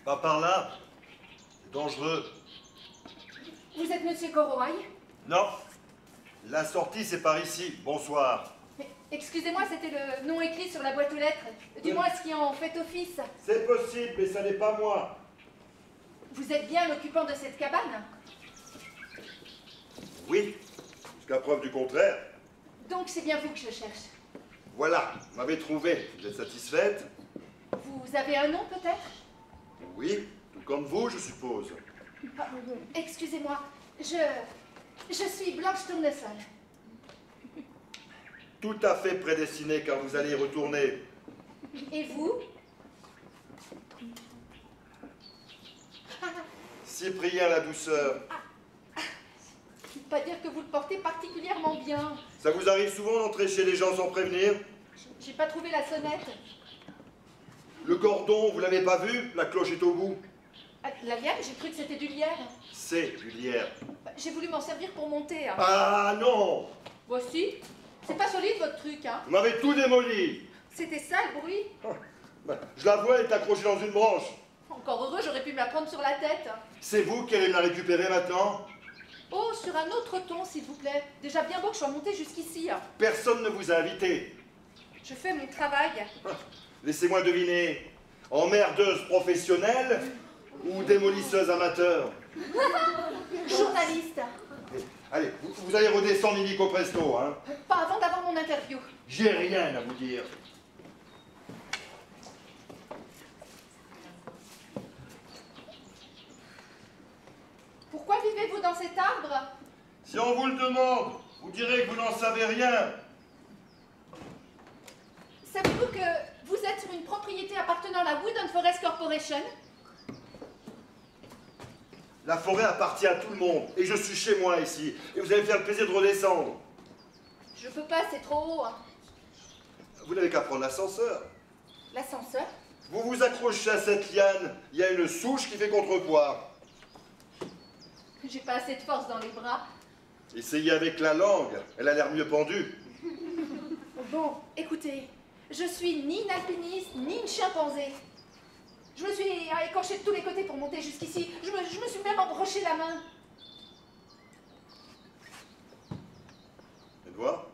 Pas par là. C'est dangereux. Vous êtes Monsieur Corroy? Non. La sortie, c'est par ici. Bonsoir. Mais excusez-moi, c'était le nom écrit sur la boîte aux lettres. Du moins, ce qui en fait office. C'est possible, mais ça n'est pas moi. Vous êtes bien l'occupant de cette cabane? Oui. Jusqu'à preuve du contraire. Donc c'est bien vous que je cherche. Voilà, vous m'avez trouvé. Vous êtes satisfaite? Vous avez un nom peut-être? Oui, tout comme vous, je suppose. Ah, excusez-moi, je suis Blanche Tournesol. Tout à fait prédestiné, car vous allez y retourner. Et vous? Cyprien la douceur. Pas dire que vous le portez particulièrement bien. Ça vous arrive souvent d'entrer chez les gens sans prévenir? J'ai pas trouvé la sonnette. Le cordon, vous l'avez pas vu? La cloche est au bout. Ah, la mienne, j'ai cru que c'était du lierre. C'est du lierre. J'ai voulu m'en servir pour monter. Hein. Ah non! Voici. C'est pas solide votre truc, hein. Vous m'avez tout démoli. C'était ça le bruit. Je la vois, elle est accrochée dans une branche. Encore heureux, j'aurais pu me la prendre sur la tête. C'est vous qui allez me la récupérer maintenant? Oh, sur un autre ton, s'il vous plaît. Déjà bien beau que je sois montée jusqu'ici. Personne ne vous a invité. Je fais mon travail. Laissez-moi deviner. Emmerdeuse professionnelle ou démolisseuse amateur? Journaliste. Allez, vous allez redescendre illico presto, hein? Pas avant d'avoir mon interview. J'ai rien à vous dire. Pourquoi vivez-vous dans cet arbre? Si on vous le demande, vous direz que vous n'en savez rien. Savez-vous que vous êtes sur une propriété appartenant à la Wooden Forest Corporation? La forêt appartient à tout le monde, et je suis chez moi ici, et vous allez me faire le plaisir de redescendre. Je peux pas, c'est trop haut. Vous n'avez qu'à prendre l'ascenseur. L'ascenseur? Vous vous accrochez à cette liane, il y a une souche qui fait contrepoids. J'ai pas assez de force dans les bras. Essayez avec la langue, elle a l'air mieux pendue. Bon, écoutez, je suis ni une alpiniste, ni une chimpanzé. Je me suis écorchée de tous les côtés pour monter jusqu'ici. Je me suis même embroché la main. Faites voir.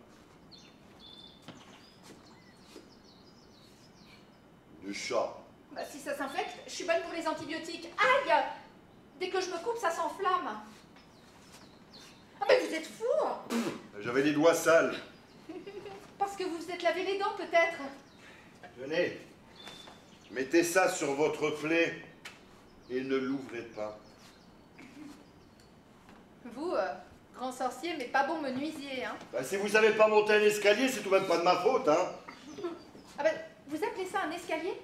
Du chat. Bah, si ça s'infecte, je suis bonne pour les antibiotiques. Aïe! Dès que je me coupe, ça s'enflamme. Ah mais vous êtes fou! J'avais les doigts sales. Parce que vous vous êtes lavé les dents, peut-être. Venez, mettez ça sur votre plaie et ne l'ouvrez pas. Vous, grand sorcier, mais pas bon menuisier, hein. Bah, si vous savez pas monter un escalier, c'est tout de même pas de ma faute, hein. Ah ben, vous appelez ça un escalier?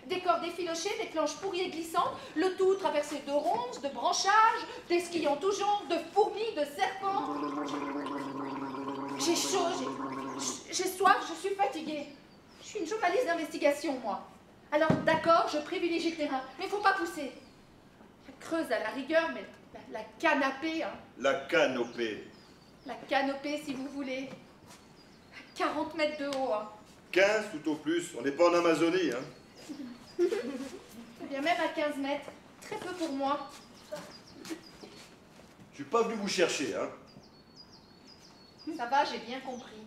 Des cordes effilochées, des planches pourries et glissantes, le tout traversé de ronces, de branchages, d'esquilles en tout genre, de fourmis, de serpents. J'ai chaud, j'ai soif, je suis fatiguée. Je suis une journaliste d'investigation, moi. Alors, d'accord, je privilégie le terrain, mais il faut pas pousser. Creuse à la rigueur, mais la canapé, hein. La canopée. La canopée, si vous voulez. 40 mètres de haut, hein. 15 tout au plus, on n'est pas en Amazonie, hein. Eh bien, même à 15 mètres, très peu pour moi. Je suis pas venu vous chercher, hein. Ça va, j'ai bien compris.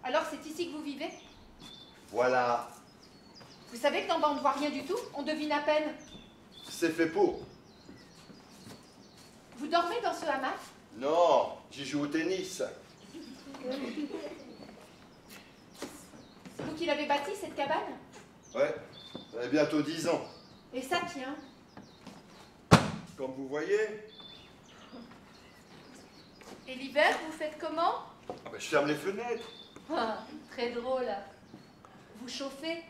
Alors, c'est ici que vous vivez? Voilà, Vous savez que d'en bas, on ne voit rien du tout? On devine à peine. c'est fait pour. Vous dormez dans ce hamac? Non, j'y joue au tennis. C'est vous qui l'avez bâti, cette cabane? Ouais, ça fait bientôt 10 ans. Et ça tient. Comme vous voyez, Et l'hiver, vous faites comment? je ferme les fenêtres. Ah, très drôle. Vous chauffez?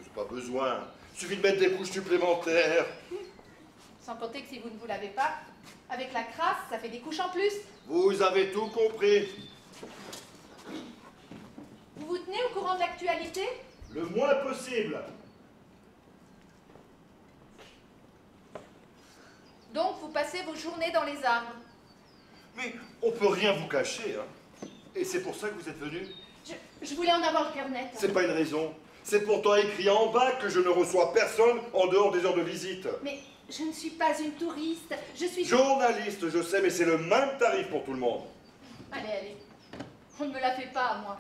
J'ai pas besoin. Il suffit de mettre des couches supplémentaires. Sans compter que si vous ne vous lavez pas, avec la crasse, ça fait des couches en plus. Vous avez tout compris. Vous vous tenez au courant de l'actualité? Le moins possible. Donc, vous passez vos journées dans les arbres. Mais on peut rien vous cacher, hein. Et c'est pour ça que vous êtes venu? Je voulais en avoir le cœur net. C'est pas une raison. C'est pourtant écrit en bas que je ne reçois personne en dehors des heures de visite. Mais je ne suis pas une touriste, je suis... Journaliste, je sais, mais c'est le même tarif pour tout le monde. Allez, allez, on ne me la fait pas à moi.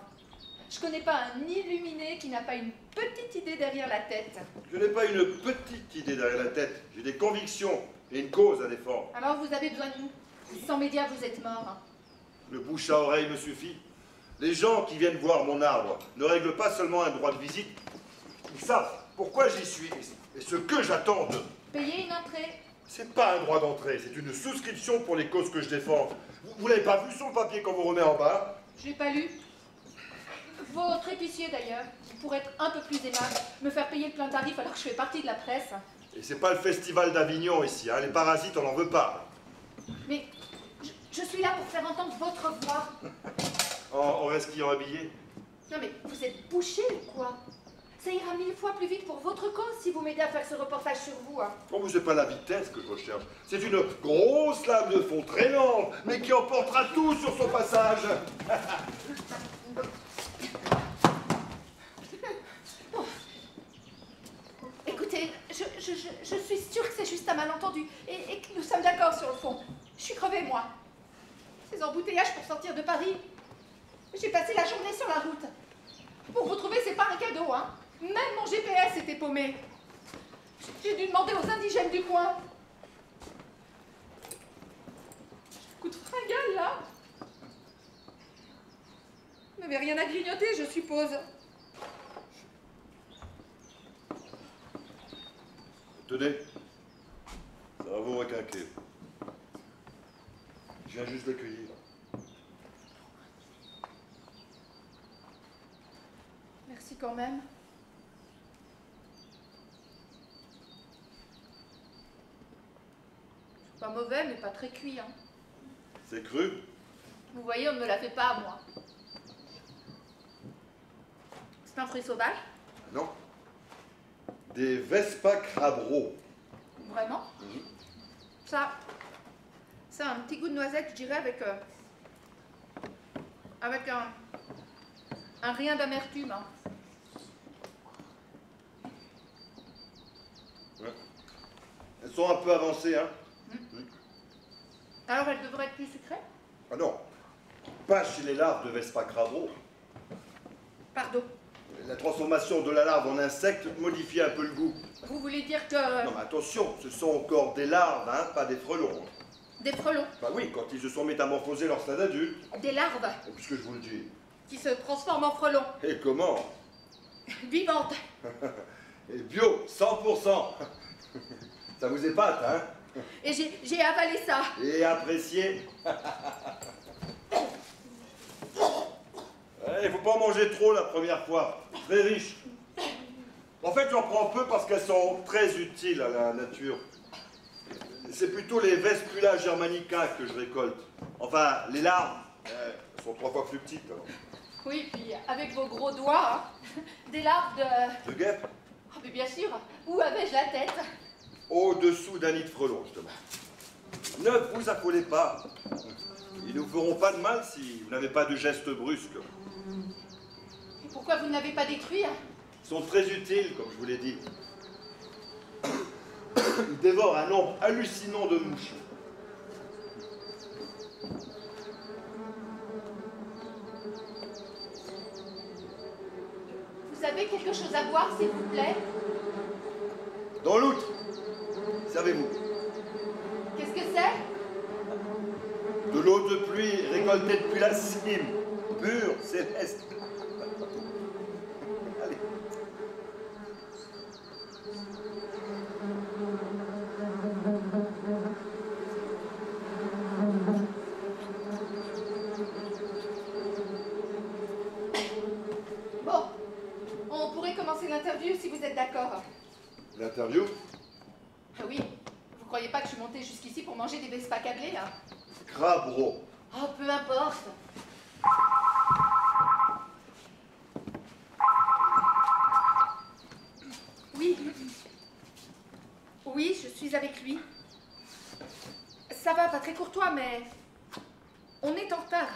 Je connais pas un illuminé qui n'a pas une petite idée derrière la tête. Je n'ai pas une petite idée derrière la tête. J'ai des convictions et une cause à défendre. Alors vous avez besoin de nous. Sans médias, vous êtes mort. Hein. Le bouche à oreille me suffit. Les gens qui viennent voir mon arbre ne règlent pas seulement un droit de visite. Ils savent pourquoi j'y suis et ce que j'attends d'eux. Payer une entrée. C'est pas un droit d'entrée, c'est une souscription pour les causes que je défends. Vous l'avez pas vu sur le papier qu'on vous remet en bas? Je l'ai pas lu. Votre épicier d'ailleurs, pour être un peu plus aimable, me faire payer le plein tarif alors que je fais partie de la presse. Et c'est pas le festival d'Avignon ici, hein. Les parasites on n'en veut pas. Mais je suis là pour faire entendre votre voix. En resquillant habillé? Non mais vous êtes bouché ou quoi? Ça ira 1000 fois plus vite pour votre cause si vous m'aidez à faire ce reportage sur vous. Hein. Oh, mais c'est pas la vitesse que je recherche. C'est une grosse lame de fond très lente, mais qui emportera tout sur son passage. Bon. Écoutez, je suis sûre que c'est juste un malentendu et que nous sommes d'accord sur le fond. Je suis crevée, moi. Ces embouteillages pour sortir de Paris. J'ai passé la journée sur la route. Pour vous trouver, c'est pas un cadeau, hein. Même mon GPS était paumé. J'ai dû demander aux indigènes du coin. Coup de fringale, là. Vous n'avez rien à grignoter, je suppose. Tenez, ça va vous requinquer. Je viens juste d'accueillir. Merci quand même. C'est pas mauvais, mais pas très cuit, hein. C'est cru? Vous voyez, on ne me la fait pas à moi. C'est un fruit sauvage? Non. Des Vespa crabro. Vraiment? Ça a un petit goût de noisette, je dirais, avec un rien d'amertume. Hein. Ouais. Elles sont un peu avancées, hein? Alors, elles devraient être plus sucrées? Ah non, pas chez les larves de Vespa crabro. Pardon. La transformation de la larve en insecte modifie un peu le goût. Vous voulez dire que... Non mais attention, ce sont encore des larves, hein, pas des frelons. Des frelons? Bah oui, quand ils se sont métamorphosés lors stade adulte. Des larves? Et puisque je vous le dis. Qui se transforment en frelons? Et comment? Vivantes. Et bio, 100%. Ça vous épate, hein? Et j'ai avalé ça. Et apprécié. Il faut pas en manger trop la première fois. Très riche. En fait, j'en prends peu parce qu'elles sont très utiles à la nature. C'est plutôt les Vespula germanica que je récolte. Enfin, les larves, elles sont 3 fois plus petites. Alors. Oui, puis avec vos gros doigts, hein, des larves de... De guêpes? Oh, mais bien sûr, où avais-je la tête? Au-dessous d'un nid de frelon, justement. Ne vous affolez pas. Ils ne vous feront pas de mal si vous n'avez pas de gestes brusques. Et pourquoi vous ne l'avez pas détruit? Hein? Ils sont très utiles, comme je vous l'ai dit. Ils dévorent un nombre hallucinant de mouches. Vous avez quelque chose à boire, s'il vous plaît? Dans l'outre, servez-vous. Qu'est-ce que c'est? De l'eau de pluie récoltée depuis la cime, pure, céleste. Allez. Bon, on pourrait commencer l'interview si vous êtes d'accord. L'interview? Ah oui, vous croyez pas que je suis montée jusqu'ici pour manger des Vespa câblés, hein? Crabro. Oh, peu importe. Oui. Oui, je suis avec lui. Ça va, pas très courtois, mais... On est en retard.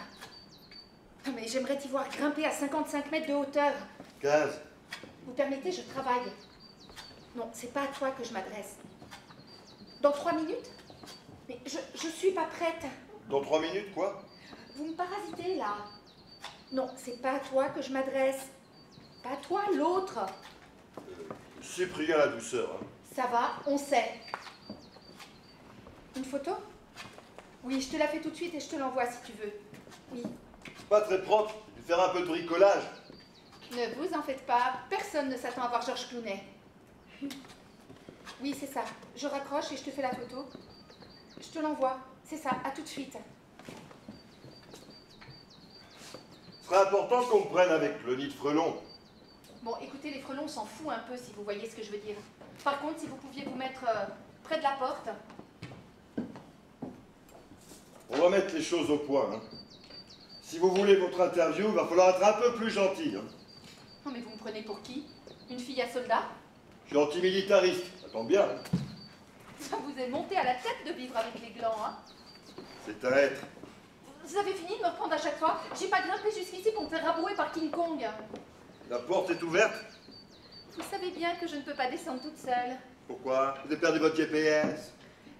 Mais j'aimerais t'y voir grimper à 55 mètres de hauteur. 15. Vous permettez, je travaille. Non, c'est pas à toi que je m'adresse. Dans 3 minutes? Mais je suis pas prête. Dans 3 minutes, quoi? Vous me parasitez, là. Non, c'est pas à toi que je m'adresse. Pas à toi, l'autre. Cyprien la douceur. Hein. Ça va, on sait. Une photo? Oui, je te la fais tout de suite et je te l'envoie si tu veux. Oui. Pas très propre, je vais faire un peu de bricolage. Ne vous en faites pas, personne ne s'attend à voir Georges Clooney. Oui, c'est ça. Je raccroche et je te fais la photo. Je te l'envoie. C'est ça, à tout de suite. Ce serait important qu'on me prenne avec le nid de frelon. Bon, écoutez, les frelons, on s'en fout un peu si vous voyez ce que je veux dire. Par contre, si vous pouviez vous mettre près de la porte. On va mettre les choses au point. Hein. Si vous voulez votre interview, il va falloir être un peu plus gentil. Hein. Non, mais vous me prenez pour qui? Une fille à soldat? Je suis antimilitariste, ça tombe bien. Hein. Ça vous est monté à la tête de vivre avec les glands, hein? C'est un être. Vous avez fini de me reprendre à chaque fois? J'ai pas grimpé jusqu'ici pour me faire rabrouer par King Kong. La porte est ouverte. Vous savez bien que je ne peux pas descendre toute seule. Pourquoi? Vous avez perdu votre GPS.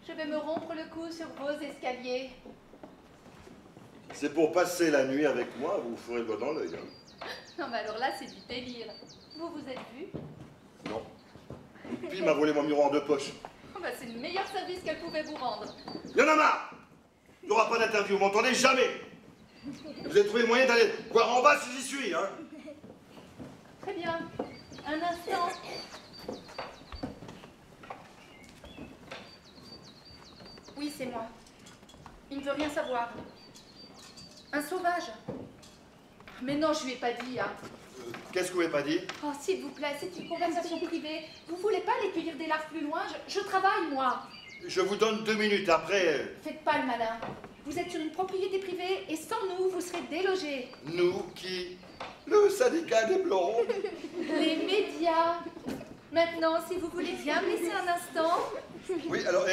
Je vais me rompre le cou sur vos escaliers. C'est pour passer la nuit avec moi, vous vous ferez le doigt dans l'œil. Hein. Non, mais alors là, c'est du délire. Vous vous êtes vu? Non. Une fille m'a volé mon miroir de poche. Oh, bah, c'est le meilleur service qu'elle pouvait vous rendre. Il y en a marre. Il n'y aura pas d'interview, vous m'entendez? Jamais. Vous avez trouvé le moyen d'aller voir en bas si j'y suis, hein? Très bien. Un instant. Oui, c'est moi. Il ne veut rien savoir. Un sauvage. Mais non, je lui ai pas dit, hein. Qu'est-ce que vous m'avez pas dit? Oh, s'il vous plaît, c'est une conversation privée. Vous voulez pas aller cueillir des larves plus loin? Je travaille, moi. Je vous donne 2 minutes après. Faites pas le malin. Vous êtes sur une propriété privée et sans nous, vous serez délogés. Nous qui? Le syndicat des blondes. Les médias. Maintenant, si vous voulez bien me laisser un instant. Oui, alors,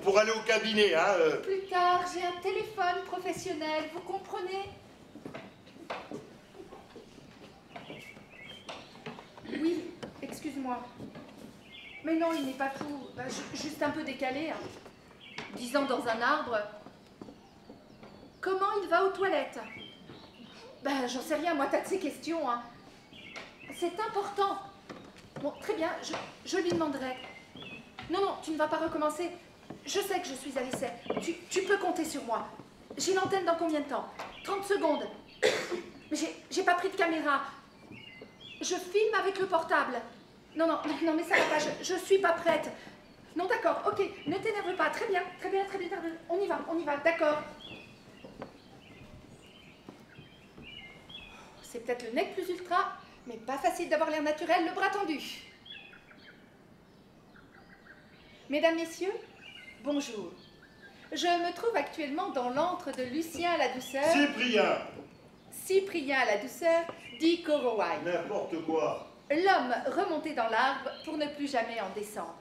pour aller au cabinet, hein. Plus tard, j'ai un téléphone professionnel, vous comprenez? Oui, excuse-moi. Mais non, il n'est pas fou. Bah, juste un peu décalé. Hein. 10 ans dans un arbre. Comment il va aux toilettes? Ben, j'en sais rien, moi, t'as de ces questions. Hein. C'est important. Bon, très bien, je lui demanderai. Non, non, tu ne vas pas recommencer. Je sais que je suis à l'essai. Tu peux compter sur moi. J'ai l'antenne dans combien de temps? 30 secondes. Mais j'ai pas pris de caméra. Je filme avec le portable. Non, non, non, mais ça va pas, je suis pas prête. Non, d'accord, ok, ne t'énerve pas. Très bien, très bien, très bien. On y va, d'accord. C'est peut-être le nec plus ultra, mais pas facile d'avoir l'air naturel, le bras tendu. Mesdames, Messieurs, bonjour. Je me trouve actuellement dans l'antre de Lucien la Douceur. Cyprien. Cyprien la Douceur, dit Korowai. N'importe quoi. L'homme remonté dans l'arbre pour ne plus jamais en descendre.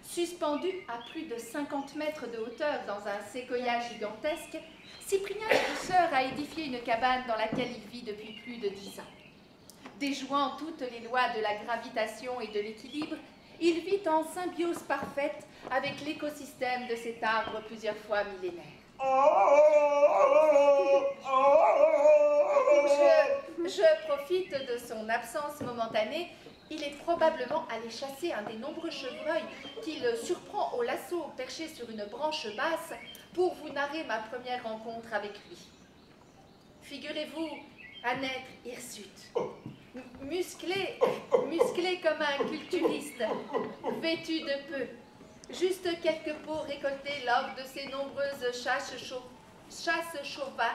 Suspendu à plus de 50 mètres de hauteur dans un séquoia gigantesque, Cyprien la Douceur a édifié une cabane dans laquelle il vit depuis plus de 10 ans. Déjouant toutes les lois de la gravitation et de l'équilibre, il vit en symbiose parfaite avec l'écosystème de cet arbre plusieurs fois millénaire. Je profite de son absence momentanée. Il est probablement allé chasser un des nombreux chevreuils qu'il surprend au lasso perché sur une branche basse pour vous narrer ma première rencontre avec lui. Figurez-vous un être hirsute, musclé comme un culturiste, vêtu de peu, juste quelques peaux récoltées lors de ses nombreuses chasses sauvages,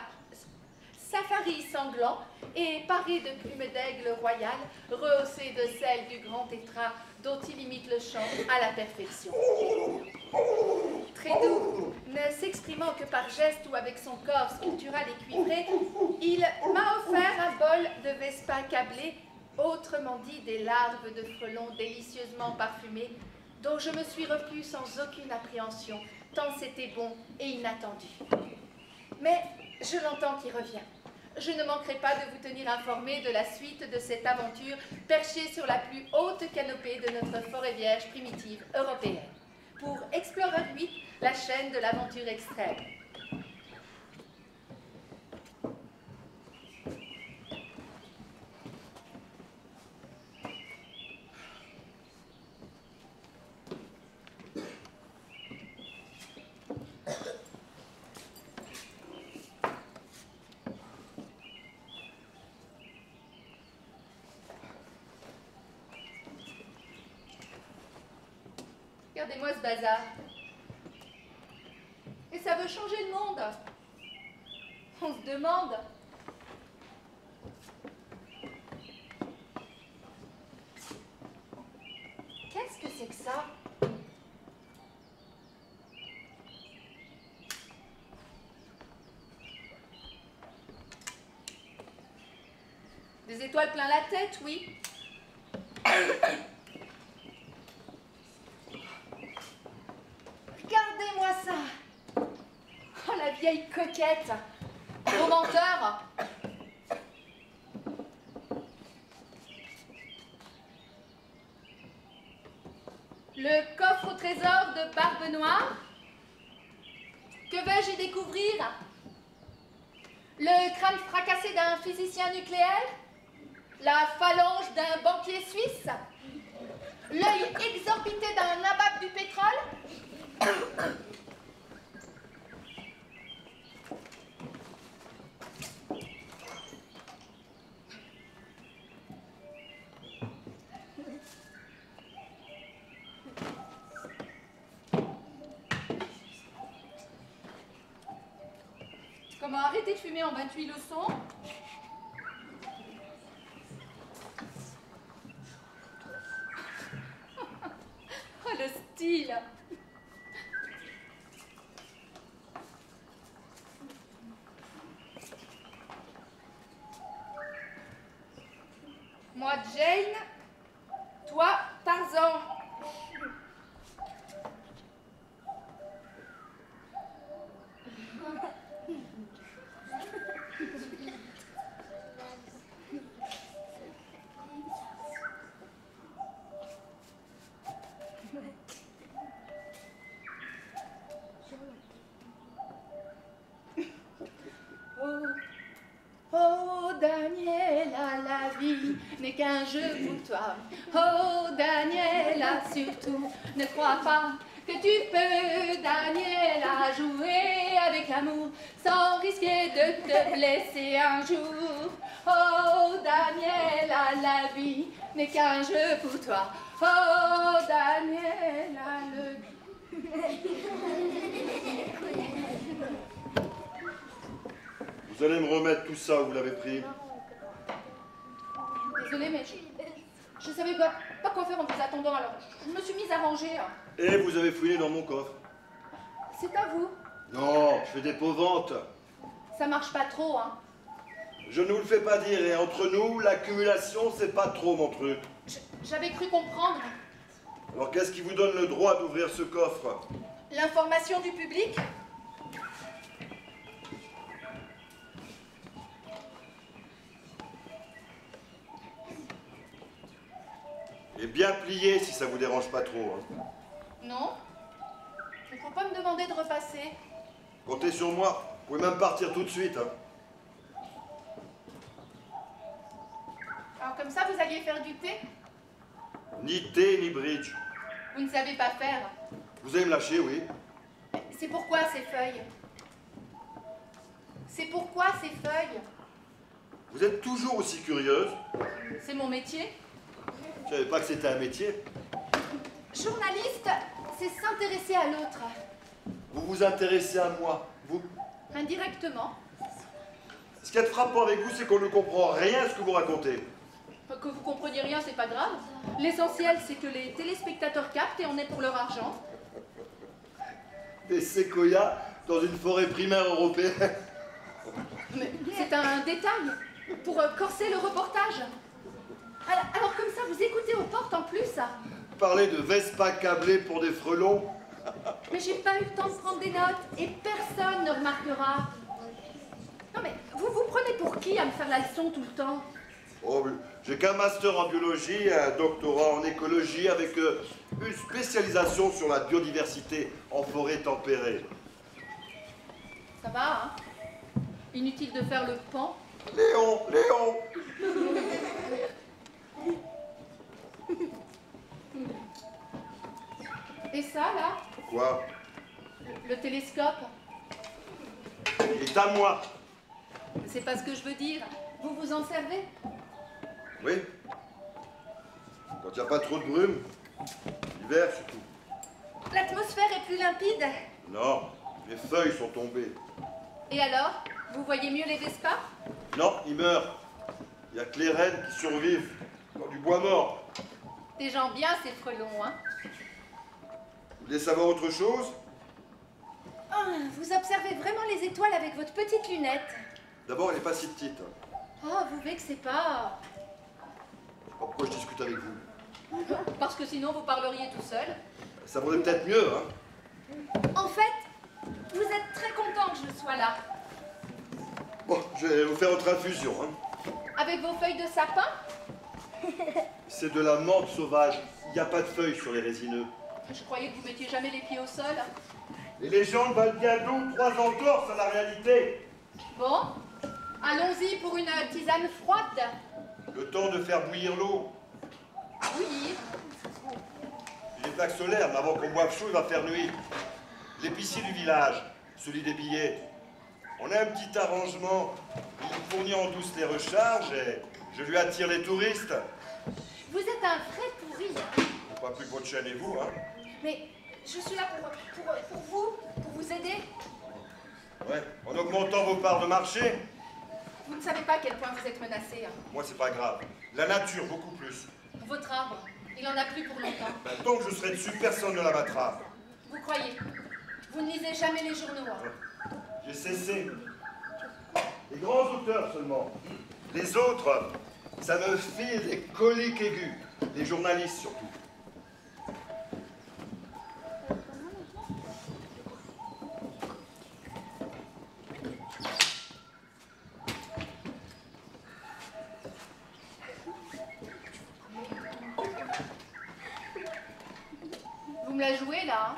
safari sanglant et paré de plumes d'aigle royal, rehaussé de celles du grand tétras dont il imite le chant à la perfection. Très doux, ne s'exprimant que par geste ou avec son corps sculptural et cuivré, il m'a offert un bol de vespa câblé, autrement dit des larves de frelons délicieusement parfumées, dont je me suis repue sans aucune appréhension, tant c'était bon et inattendu. Mais je l'entends qui revient. Je ne manquerai pas de vous tenir informé de la suite de cette aventure perchée sur la plus haute canopée de notre forêt vierge primitive européenne. Pour Explorer 8, la chaîne de l'aventure extrême. Regardez-moi ce bazar. Et ça veut changer le monde. On se demande. Qu'est-ce que c'est que ça? Des étoiles plein la tête, oui. Regardez-moi ça. Oh, la vieille coquette. Gros menteur. Le coffre au trésor de Barbe Noire. Que vais-je y découvrir? Le crâne fracassé d'un physicien nucléaire? La phalange d'un banquier suisse? L'œil exorbité d'un nabab du pétrole? Comment arrêter de fumer en 28 leçons? Oh, le style! Moi, Jane, toi, Tarzan. Oh, Daniela, la vie n'est qu'un jeu pour toi. Oh, Daniela, surtout, ne crois pas que tu peux, Daniela, jouer avec l'amour sans risquer de te blesser un jour. Oh, Daniela, la vie n'est qu'un jeu pour toi. Oh, Daniela, Vous allez me remettre tout ça où vous l'avez pris? Désolée, mais je ne savais pas quoi faire en vous attendant, alors je me suis mise à ranger. Et vous avez fouillé dans mon coffre? C'est à vous. Non, je fais des pauvres-ventes. Ça marche pas trop, hein. Je ne vous le fais pas dire, et entre nous, l'accumulation, c'est pas trop mon truc. J'avais cru comprendre. Alors qu'est-ce qui vous donne le droit d'ouvrir ce coffre? L'information du public? Et bien plié si ça vous dérange pas trop. Hein. Non. Il ne faut pas me demander de repasser. Comptez sur moi. Vous pouvez même partir tout de suite. Hein. Alors comme ça, vous alliez faire du thé? Ni thé, ni bridge. Vous ne savez pas faire. Vous allez me lâcher, oui. C'est pourquoi ces feuilles? C'est pourquoi ces feuilles? Vous êtes toujours aussi curieuse. C'est mon métier. Je savais pas que c'était un métier. Journaliste, c'est s'intéresser à l'autre. Vous vous intéressez à moi, vous. Indirectement. Ce qui est frappant avec vous, c'est qu'on ne comprend rien à ce que vous racontez. Que vous compreniez rien, c'est pas grave. L'essentiel, c'est que les téléspectateurs captent et on est pour leur argent. Des séquoias dans une forêt primaire européenne. Mais c'est un détail pour corser le reportage. Alors comme ça, vous écoutez aux portes en plus. Parler de Vespa câblée pour des frelons. Mais j'ai pas eu le temps de prendre des notes et personne ne remarquera. Non mais, vous prenez pour qui à me faire la leçon tout le temps? Oh, j'ai qu'un master en biologie et un doctorat en écologie avec une spécialisation sur la biodiversité en forêt tempérée. Ça va, hein? Inutile de faire le pan. Léon, Léon! Et ça, là? Quoi? Le télescope? Il est à moi. C'est pas ce que je veux dire. Vous vous en servez? Oui. Quand il n'y a pas trop de brume. L'hiver surtout. L'atmosphère est plus limpide. Non, les feuilles sont tombées. Et alors? Vous voyez mieux les Vespas? Non, ils meurent. Il n'y a que les rennes qui survivent dans du bois mort. Des gens bien, ces frelons, hein? Vous voulez savoir autre chose? Oh, vous observez vraiment les étoiles avec votre petite lunette. D'abord, elle n'est pas si petite. Oh, vous vexez pas. Je sais pas pourquoi je discute avec vous. Parce que sinon, vous parleriez tout seul. Ça vaudrait peut-être mieux, hein? En fait, vous êtes très content que je sois là. Bon, je vais vous faire votre infusion, hein. Avec vos feuilles de sapin? C'est de la menthe sauvage. Il n'y a pas de feuilles sur les résineux. Je croyais que vous mettiez jamais les pieds au sol. Les légendes valent bien 2 ou 3 entorses à la réalité. Bon, allons-y pour une tisane froide. Le temps de faire bouillir l'eau. Oui. Les plaques solaires, mais avant qu'on boive chaud, il va faire nuit. L'épicier du village, celui des billets. On a un petit arrangement. Il fournit en douce les recharges et je lui attire les touristes. Vous êtes un vrai pourri. Pas plus que votre chaîne et vous, hein. Mais je suis là pour vous aider. Ouais, en augmentant vos parts de marché. Vous ne savez pas à quel point vous êtes menacé. Moi, c'est pas grave. La nature, beaucoup plus. Votre arbre, il en a plus pour longtemps. Tant que je serai dessus, personne ne l'abattra. Vous croyez? Vous ne lisez jamais les journaux. Hein? J'ai cessé. Les grands auteurs seulement. Les autres, ça me file des coliques aigus. Les journalistes surtout. Vous me la jouez là, hein?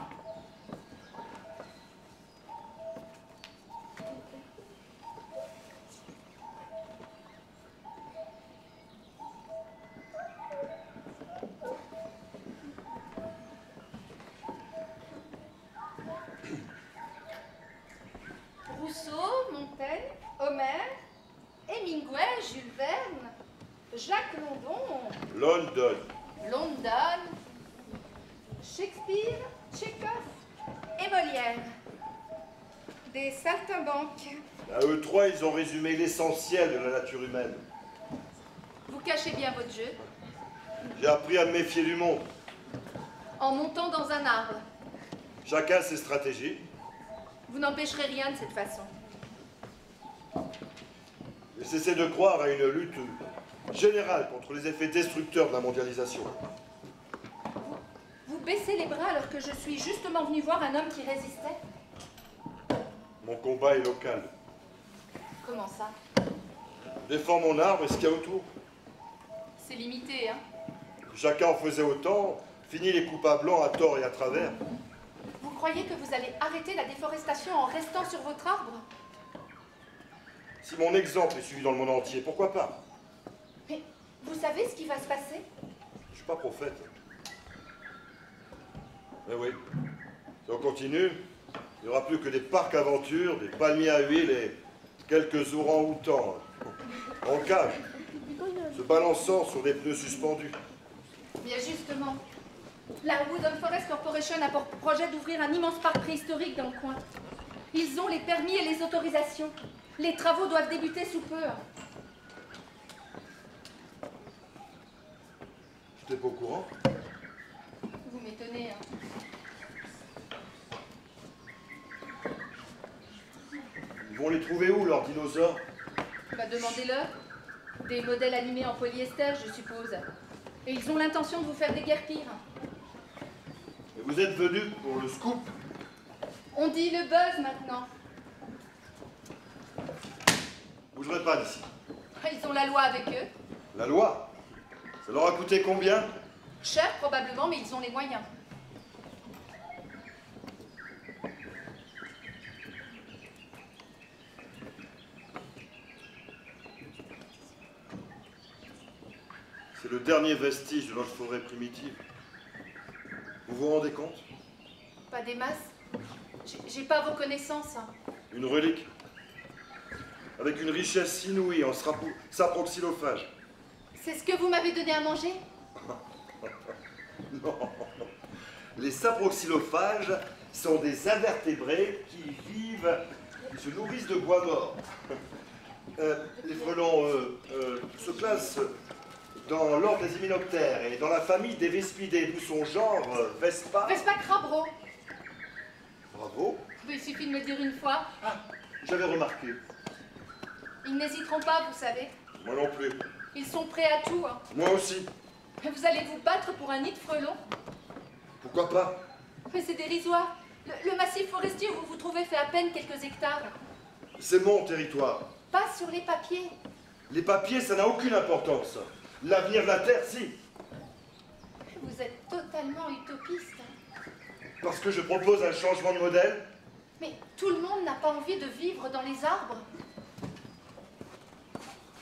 Rousseau, Montaigne, Homère, Hemingway, Jules Verne, Jacques London, London. London, Shakespeare, Tchekhov et Molière. Des saltimbanques. À eux trois, ils ont résumé l'essentiel de la nature humaine. Vous cachez bien votre jeu J'ai appris à me méfier du monde. en montant dans un arbre. Chacun ses stratégies. Vous n'empêcherez rien de cette façon. Et cessez de croire à une lutte générale contre les effets destructeurs de la mondialisation. Vous baissez les bras alors que je suis justement venu voir un homme qui résistait. Mon combat est local. Comment ça? Je défends mon arbre et ce qu'il y a autour. C'est limité, hein? Si chacun en faisait autant, fini les coupes à blanc à tort et à travers. Vous croyez que vous allez arrêter la déforestation en restant sur votre arbre? Si mon exemple est suivi dans le monde entier, pourquoi pas? Mais vous savez ce qui va se passer? Je suis pas prophète. Mais oui, si on continue, il n'y aura plus que des parcs aventures, des palmiers à huile et quelques orang-outans en cage, se balançant sur des pneus suspendus. Bien justement, la Woodland Forest Corporation a pour projet d'ouvrir un immense parc préhistorique dans le coin. Ils ont les permis et les autorisations. Les travaux doivent débuter sous peu. J'étais pas au courant. Vous m'étonnez, hein? Ils vont les trouver où, leurs dinosaures? Bah, demandez-leur. Des modèles animés en polyester, je suppose. Et ils ont l'intention de vous faire déguerpir. Et vous êtes venus pour le scoop? On dit le buzz maintenant. bougerai pas d'ici. Ils ont la loi avec eux. La loi? Ça leur a coûté combien? Cher probablement, mais ils ont les moyens. C'est le dernier vestige de notre forêt primitive. Vous vous rendez compte? Pas des masses. J'ai pas vos connaissances. Une relique. Avec une richesse inouïe en saproxylophage. C'est ce que vous m'avez donné à manger? Non. Les saproxylophages sont des invertébrés qui vivent, qui se nourrissent de bois mort. Les frelons se classent dans l'ordre des hyménoptères et dans la famille des Vespidés, d'où son genre Vespa. Vespa Crabro. Bravo. Il suffit de me dire une fois. Ah, j'avais remarqué. Ils n'hésiteront pas, vous savez. Moi non plus. Ils sont prêts à tout. Moi aussi. Vous allez vous battre pour un nid de frelons? Pourquoi pas? Mais c'est dérisoire. Le massif forestier où vous vous trouvez fait à peine quelques hectares. C'est mon territoire. Pas sur les papiers. Les papiers, ça n'a aucune importance. L'avenir de la Terre, si. Vous êtes totalement utopiste. Parce que je propose un changement de modèle. Mais tout le monde n'a pas envie de vivre dans les arbres.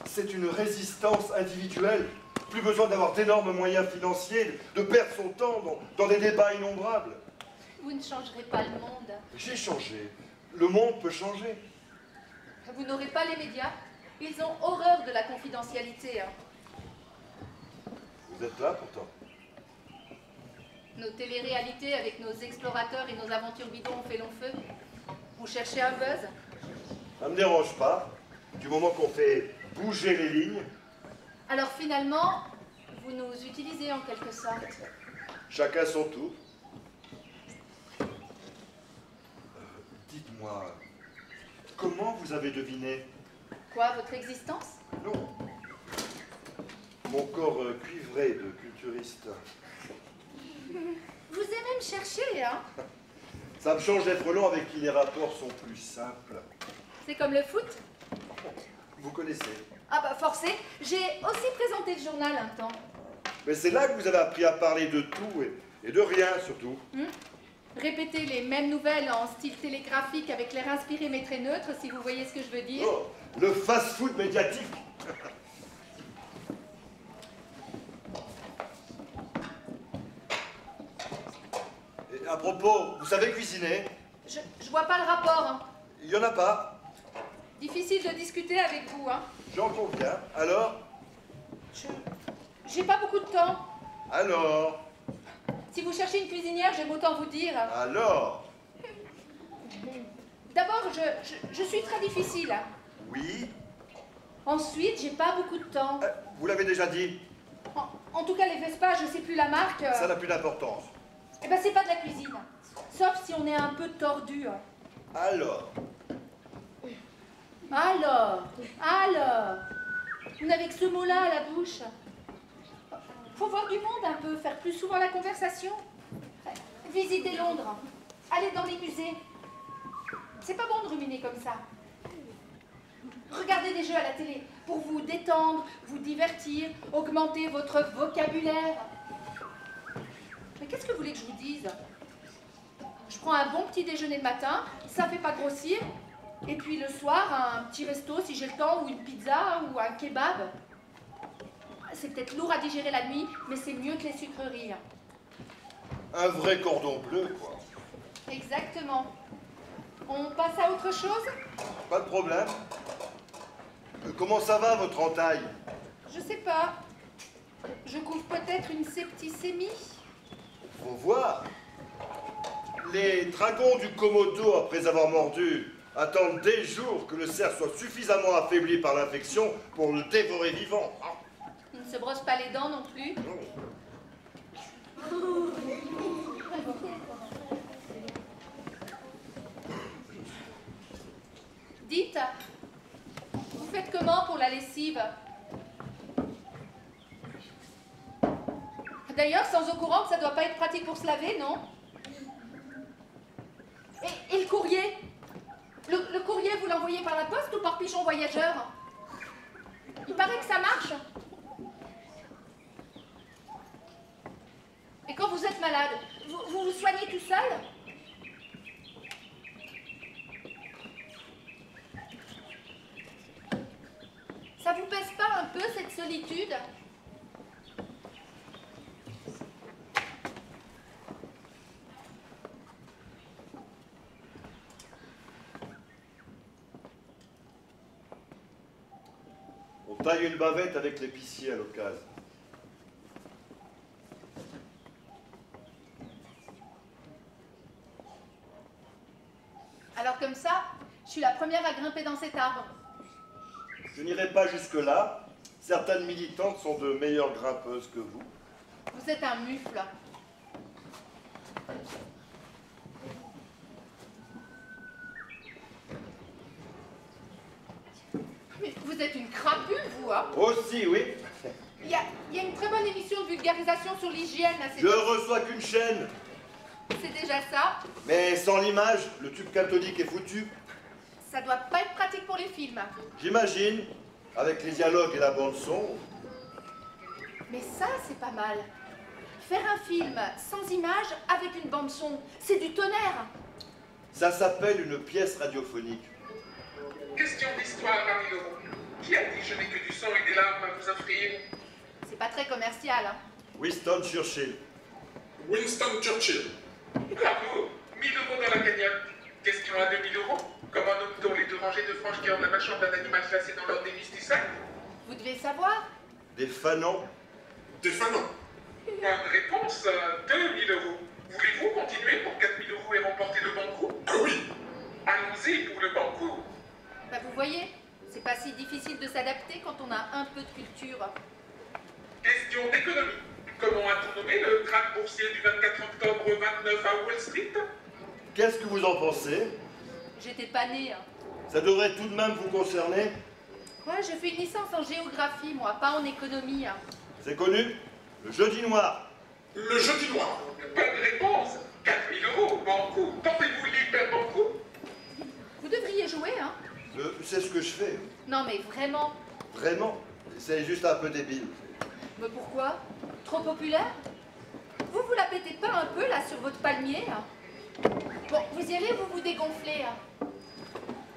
C'est une résistance individuelle. Plus besoin d'avoir d'énormes moyens financiers, de perdre son temps dans des débats innombrables. Vous ne changerez pas le monde. J'ai changé. Le monde peut changer. Vous n'aurez pas les médias. Ils ont horreur de la confidentialité. Vous êtes là pourtant. Nos téléréalités avec nos explorateurs et nos aventures bidons ont fait long feu. Vous cherchez un buzz? Ça me dérange pas, du moment qu'on fait bouger les lignes. Alors finalement, vous nous utilisez en quelque sorte. Chacun son tour. Dites-moi, comment vous avez deviné? Quoi, votre existence? Non. Mon corps cuivré de culturiste. Vous aimez me chercher, hein? Ça me change des frelons avec qui les rapports sont plus simples. C'est comme le foot? Vous connaissez. Ah bah forcé, j'ai aussi présenté le journal un temps. Mais c'est là que vous avez appris à parler de tout et de rien surtout. Répéter les mêmes nouvelles en style télégraphique avec l'air inspiré mais très neutre, si vous voyez ce que je veux dire. Oh, le fast-food médiatique. Et à propos, vous savez cuisiner? Je vois pas le rapport. Hein. Il y en a pas. Difficile de discuter avec vous, hein. J'en conviens. Alors? J'ai pas beaucoup de temps. Alors? Si vous cherchez une cuisinière, j'aime autant vous dire. Alors? D'abord, je suis très difficile. Oui? Ensuite, j'ai pas beaucoup de temps. Vous l'avez déjà dit. En tout cas, les Vespa, je sais plus la marque. Ça n'a plus d'importance. Eh ben, c'est pas de la cuisine. Sauf si on est un peu tordu. Alors? Alors? Vous n'avez que ce mot-là à la bouche. Faut voir du monde un peu, faire plus souvent la conversation. Visiter Londres. Aller dans les musées. C'est pas bon de ruminer comme ça. Regardez des jeux à la télé pour vous détendre, vous divertir, augmenter votre vocabulaire. Mais qu'est-ce que vous voulez que je vous dise? Je prends un bon petit déjeuner le matin, ça fait pas grossir. Et puis le soir, un petit resto si j'ai le temps, ou une pizza, ou un kebab. C'est peut-être lourd à digérer la nuit, mais c'est mieux que les sucreries. Un vrai cordon bleu, quoi. Exactement. On passe à autre chose? Pas de problème. Comment ça va, votre entaille? Je sais pas. Je couvre peut-être une septicémie. Faut voir. Les dragons du Komodo, après avoir mordu, attendent des jours que le cerf soit suffisamment affaibli par l'infection pour le dévorer vivant. Il ne se brosse pas les dents non plus. Non. Dites, vous faites comment pour la lessive? D'ailleurs, sans eau courante, ça doit pas être pratique pour se laver, non? Et le courrier? Le courrier, vous l'envoyez par la poste ou par pigeon voyageur? Il paraît que ça marche. Et quand vous êtes malade, vous vous soignez tout seul? Ça vous pèse pas un peu, cette solitude? On taille une bavette avec l'épicier à l'occasion. Alors comme ça, je suis la première à grimper dans cet arbre. Je n'irai pas jusque-là. Certaines militantes sont de meilleures grimpeuses que vous. Vous êtes un mufle. Mais vous êtes une crapule, vous, hein? Aussi, oui. Il y a une très bonne émission de vulgarisation sur l'hygiène, là. Je reçois qu'une chaîne. C'est déjà ça. Mais sans l'image, le tube catholique est foutu. Ça doit pas être pratique pour les films. J'imagine, avec les dialogues et la bande-son. Mais ça, c'est pas mal. Faire un film sans image avec une bande-son, c'est du tonnerre. Ça s'appelle une pièce radiophonique. Question d'histoire à 1000 euros. Qui a dit je n'ai que du sang et des larmes à vous offrir? C'est pas très commercial, hein. Winston Churchill. Winston Churchill. Bravo, 1000 euros dans la cagnotte. Question à 2000 euros. Comment nomme-t-on les 2 rangées de franges qui ornent la mâchoire d'un animal classé dans l'ordre des Mysticènes? Vous devez savoir. Des fanons. Des fanons. Bonne réponse, 2000 euros. Voulez-vous continuer pour 4000 euros et remporter le banco? Ah oui. Allons-y pour le banco. Bah, vous voyez, c'est pas si difficile de s'adapter quand on a un peu de culture. Question d'économie. Comment a-t-on nommé le krach boursier du 24 octobre 29 à Wall Street? Qu'est-ce que vous en pensez? J'étais pas née, hein. Ça devrait tout de même vous concerner. Ouais, je fais une licence en géographie, moi, pas en économie, hein. C'est connu. Le jeudi noir. Le jeudi noir. Bonne réponse, 4000 euros, banco. Tentez-vous l'hyper banco? Vous devriez jouer, hein. C'est ce que je fais. Non, mais vraiment. Vraiment. C'est juste un peu débile. Mais pourquoi? Trop populaire? Vous la pétez pas un peu, là, sur votre palmier, hein? Bon, vous y allez ou vous vous dégonflez, hein?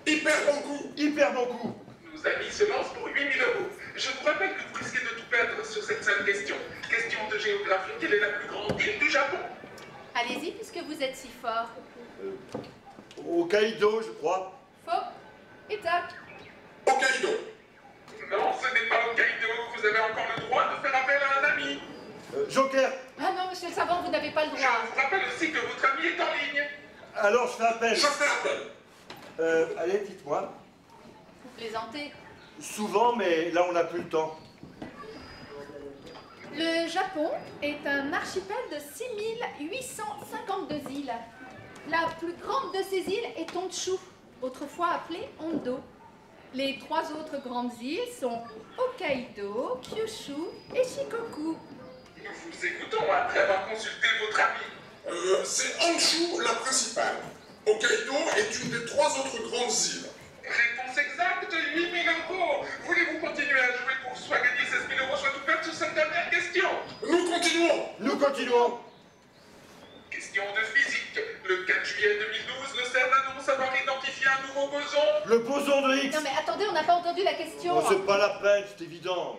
Hyper bon coup. Hyper bon coup. Nos amis se lancent pour 8000 euros. Je vous rappelle que vous risquez de tout perdre sur cette seule question. Question de géographie, quelle est la plus grande île du Japon? Allez-y, puisque vous êtes si fort. Hokkaido, je crois. Faux. Et tac. Hokkaido. Non, ce n'est pas Hokkaido. Vous avez encore le droit de faire appel à un ami. Joker. Ah non, monsieur le savant, vous n'avez pas le Je droit. vous rappelle aussi que votre ami est en ligne. Alors je fais appel. Je fais appel. Allez, dites-moi. Vous plaisantez. Souvent, mais là on n'a plus le temps. Le Japon est un archipel de 6852 îles. La plus grande de ces îles est Honshu, autrefois appelée Hondo. Les 3 autres grandes îles sont Hokkaido, Kyushu et Shikoku. Nous vous écoutons après avoir consulté votre ami. C'est Honshu la principale. Hokkaido est une des 3 autres grandes îles. Réponse exacte, 8000 euros. Voulez-vous continuer à jouer pour soit gagner 16 000 euros, soit tout perdre sur cette dernière question? Nous continuons. Nous continuons. Question de physique. Le 4 juillet 2012, le CERN annonce avoir identifié un nouveau boson. Le boson de Higgs. Non mais attendez, on n'a pas entendu la question. Oh, c'est pas la peine, c'est évident.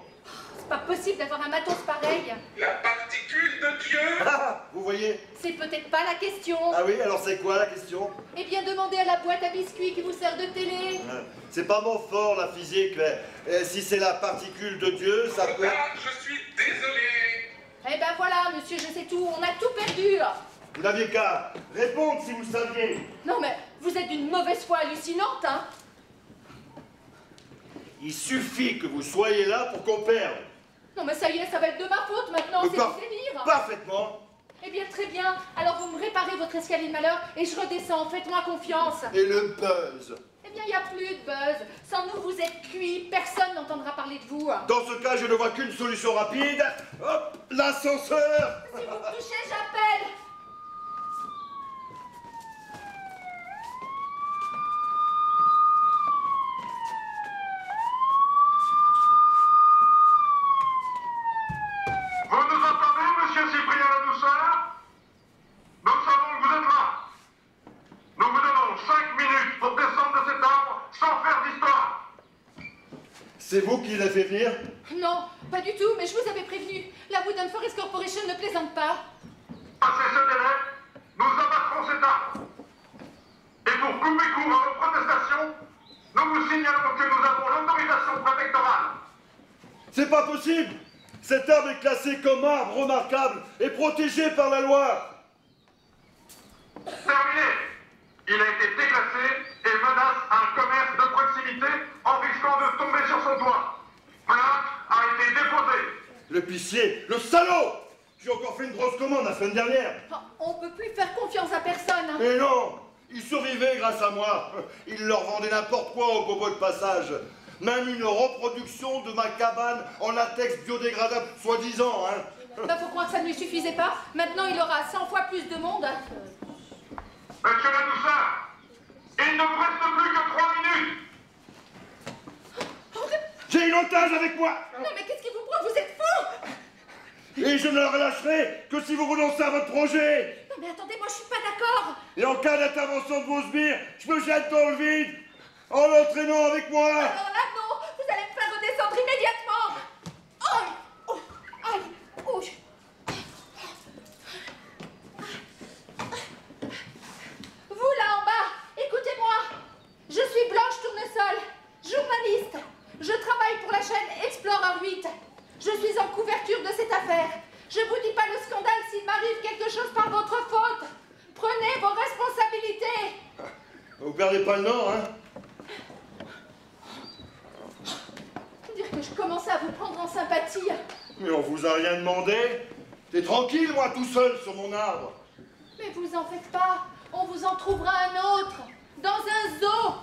C'est pas possible d'avoir un matos pareil. La particule de Dieu. Ah, vous voyez? C'est peut-être pas la question. Ah oui, alors c'est quoi la question? Eh bien, demandez à la boîte à biscuits qui vous sert de télé. C'est pas mon fort la physique, mais si c'est la particule de Dieu, ça peut... Ah, je suis désolé. Eh ben voilà, monsieur, je sais tout, on a tout perdu. Vous n'aviez qu'à répondre si vous saviez. Non mais, vous êtes d'une mauvaise foi hallucinante, hein. Il suffit que vous soyez là pour qu'on perde. Non mais ça y est, ça va être de ma faute maintenant, c'est Par- du délire. Parfaitement. Eh bien, très bien. Alors vous me réparez votre escalier de malheur et je redescends, faites-moi confiance. Et le buzz. Eh bien, il n'y a plus de buzz. Sans nous, vous êtes cuits, personne n'entendra parler de vous. Dans ce cas, je ne vois qu'une solution rapide. Hop, l'ascenseur. Si vous me touchez, j'appelle. C'est vous qui l'avez fait venir? Non, pas du tout, mais je vous avais prévenu. La Wooden Forest Corporation ne plaisante pas. Passé ce délai, nous abattrons cet arbre. Et pour couper court à vos protestations, nous vous signalons que nous avons l'autorisation préfectorale. C'est pas possible! Cet arbre est classé comme arbre remarquable et protégé par la loi! Terminé. Il a été déclassé et menace un commerce de proximité en risquant de tomber sur son toit. Plainte a été déposée. L'épicier, le salaud! J'ai encore fait une grosse commande la semaine dernière! Oh, on peut plus faire confiance à personne. Hein. Mais non! Ils survivaient grâce à moi! Ils leur vendaient n'importe quoi aux bobos de passage! Même une reproduction de ma cabane en latex biodégradable, soi-disant, hein! Bah, faut croire que ça ne lui suffisait pas. Maintenant, il aura 100 fois plus de monde. Monsieur la douceur, il ne me reste plus que 3 minutes. J'ai une otage avec moi! Non, mais qu'est-ce qui vous prend? Vous êtes fou! Et je ne la relâcherai que si vous renoncez à votre projet! Non, mais attendez, moi, je suis pas d'accord. Et en cas d'intervention de vos sbires, je me jette dans le vide en l'entraînant avec moi! Alors là, non, vous allez me faire redescendre immédiatement. Aïe! Oh, aïe! Oh. Vous, là, en bas, écoutez-moi. Je suis Blanche Tournesol, journaliste. Je travaille pour la chaîne Explorer 8. Je suis en couverture de cette affaire. Je vous dis pas le scandale s'il m'arrive quelque chose par votre faute. Prenez vos responsabilités. Vous perdez pas le nord, hein? Dire que je commençais à vous prendre en sympathie. Mais on vous a rien demandé. T'es tranquille, moi, tout seul sur mon arbre. Mais vous en faites pas. On vous en trouvera un autre. Dans un zoo.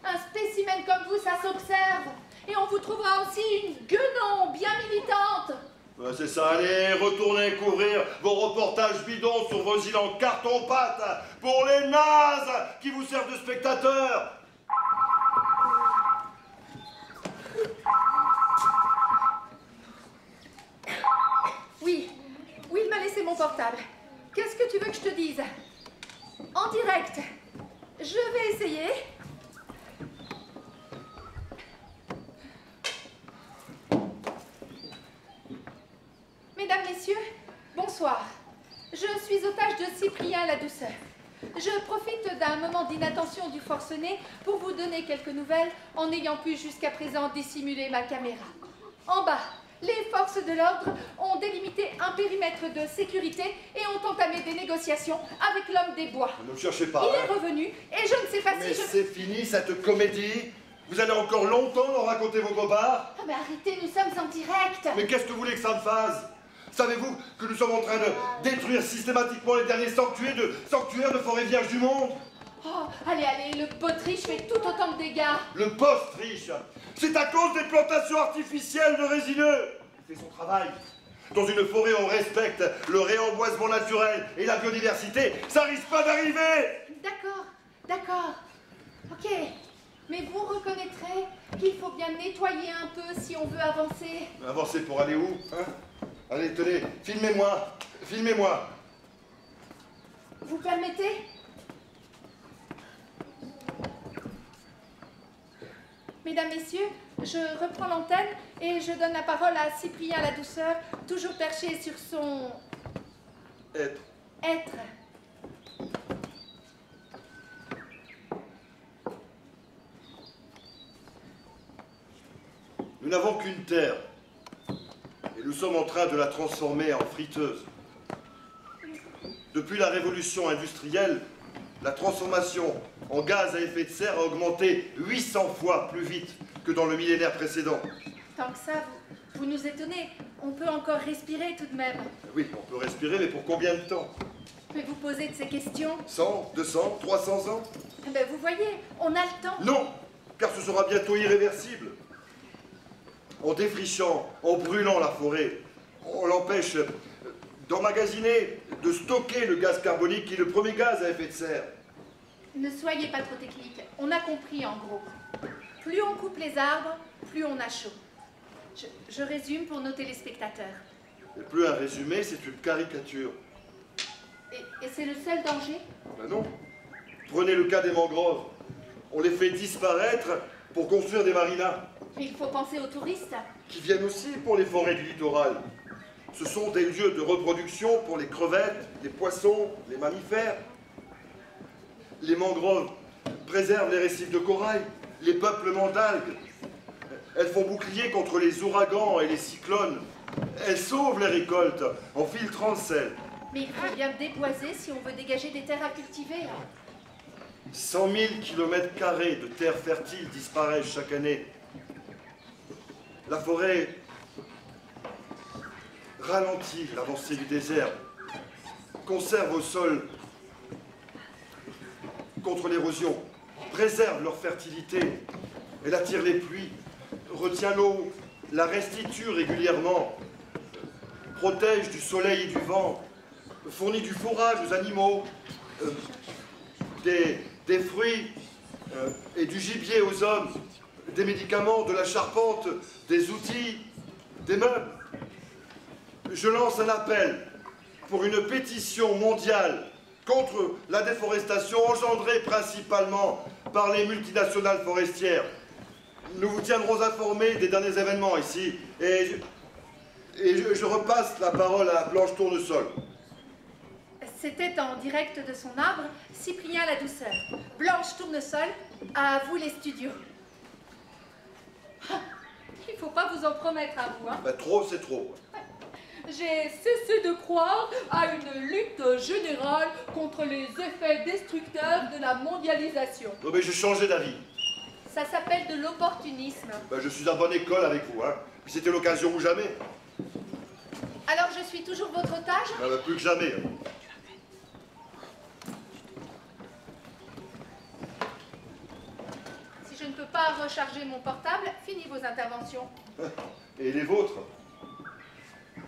Un spécimen comme vous, ça s'observe. Et on vous trouvera aussi une guenon bien militante. Ouais, c'est ça, allez, retournez couvrir vos reportages bidons sur vos îles en carton-pâte pour les nazes qui vous servent de spectateurs. Oui, oui, il m'a laissé mon portable. Qu'est-ce que tu veux que je te dise? En direct. Je vais essayer. Mesdames, Messieurs, bonsoir. Je suis otage de Cyprien la Douceur. Je profite d'un moment d'inattention du forcené pour vous donner quelques nouvelles en ayant pu jusqu'à présent dissimuler ma caméra. En bas, les forces de l'ordre ont délimité un périmètre de sécurité et ont entamé des négociations avec l'homme des bois. Ne me cherchez pas. Il hein. est revenu et je ne sais pas Mais si je... c'est fini cette comédie. Vous allez encore longtemps leur raconter vos bobards. Ah mais arrêtez, nous sommes en direct. Mais qu'est-ce que vous voulez que ça me fasse? Savez-vous que nous sommes en train de détruire systématiquement les derniers sanctuaires de forêt vierge du monde? Oh, allez, allez, le potriche fait tout autant de dégâts. Le post-riche, c'est à cause des plantations artificielles de résineux. Il fait son travail. Dans une forêt, on respecte le réemboisement naturel et la biodiversité. Ça risque pas d'arriver. D'accord, d'accord. Ok, mais vous reconnaîtrez qu'il faut bien nettoyer un peu si on veut avancer. Avancer pour aller où, hein? Allez, tenez, filmez-moi, filmez-moi. Vous permettez? Mesdames, Messieurs, je reprends l'antenne et je donne la parole à Cyprien la Douceur, toujours perché sur son... être. Nous n'avons qu'une terre. Et nous sommes en train de la transformer en friteuse. Depuis la révolution industrielle, la transformation en gaz à effet de serre a augmenté 800 fois plus vite que dans le millénaire précédent. Tant que ça, vous nous étonnez. On peut encore respirer tout de même. Oui, on peut respirer, mais pour combien de temps? Mais vous posez de ces questions. 100, 200, 300 ans? Ben vous voyez, on a le temps. Non, car ce sera bientôt irréversible. En défrichant, en brûlant la forêt, on l'empêche d'emmagasiner, de stocker le gaz carbonique qui est le premier gaz à effet de serre. Ne soyez pas trop technique. On a compris en gros. Plus on coupe les arbres, plus on a chaud. Je résume pour nos téléspectateurs. Et plus un résumé, c'est une caricature. Et c'est le seul danger? Ben non. Prenez le cas des mangroves. On les fait disparaître pour construire des marinas, Il faut penser aux touristes. qui viennent aussi pour les forêts du littoral. Ce sont des lieux de reproduction pour les crevettes, les poissons, les mammifères. Les mangroves préservent les récifs de corail, les peuplements d'algues. Elles font bouclier contre les ouragans et les cyclones. Elles sauvent les récoltes en filtrant le sel. Mais il faut bien déboiser si on veut dégager des terres à cultiver. 100 000 km² de terres fertiles disparaissent chaque année. La forêt ralentit l'avancée du désert, conserve au sol contre l'érosion, préserve leur fertilité. Elle attire les pluies, retient l'eau, la restitue régulièrement, protège du soleil et du vent, fournit du fourrage aux animaux, des fruits et du gibier aux hommes, des médicaments, de la charpente, des outils, des meubles. Je lance un appel pour une pétition mondiale contre la déforestation engendrée principalement par les multinationales forestières. Nous vous tiendrons informés des derniers événements ici et je repasse la parole à Blanche Tournesol. C'était en direct de son arbre, Cyprien la Douceur. Blanche Tournesol, à vous les studios. Il ne faut pas vous en promettre à vous, hein. Ben, trop, c'est trop. J'ai cessé de croire à une lutte générale contre les effets destructeurs de la mondialisation. Non, mais j'ai changé d'avis. Ça s'appelle de l'opportunisme. Ben, je suis à bonne école avec vous, hein. Puis c'était l'occasion ou jamais. Alors je suis toujours votre otage? Ben, plus que jamais. Hein. Si je ne peux pas recharger mon portable, fini vos interventions. Et les vôtres?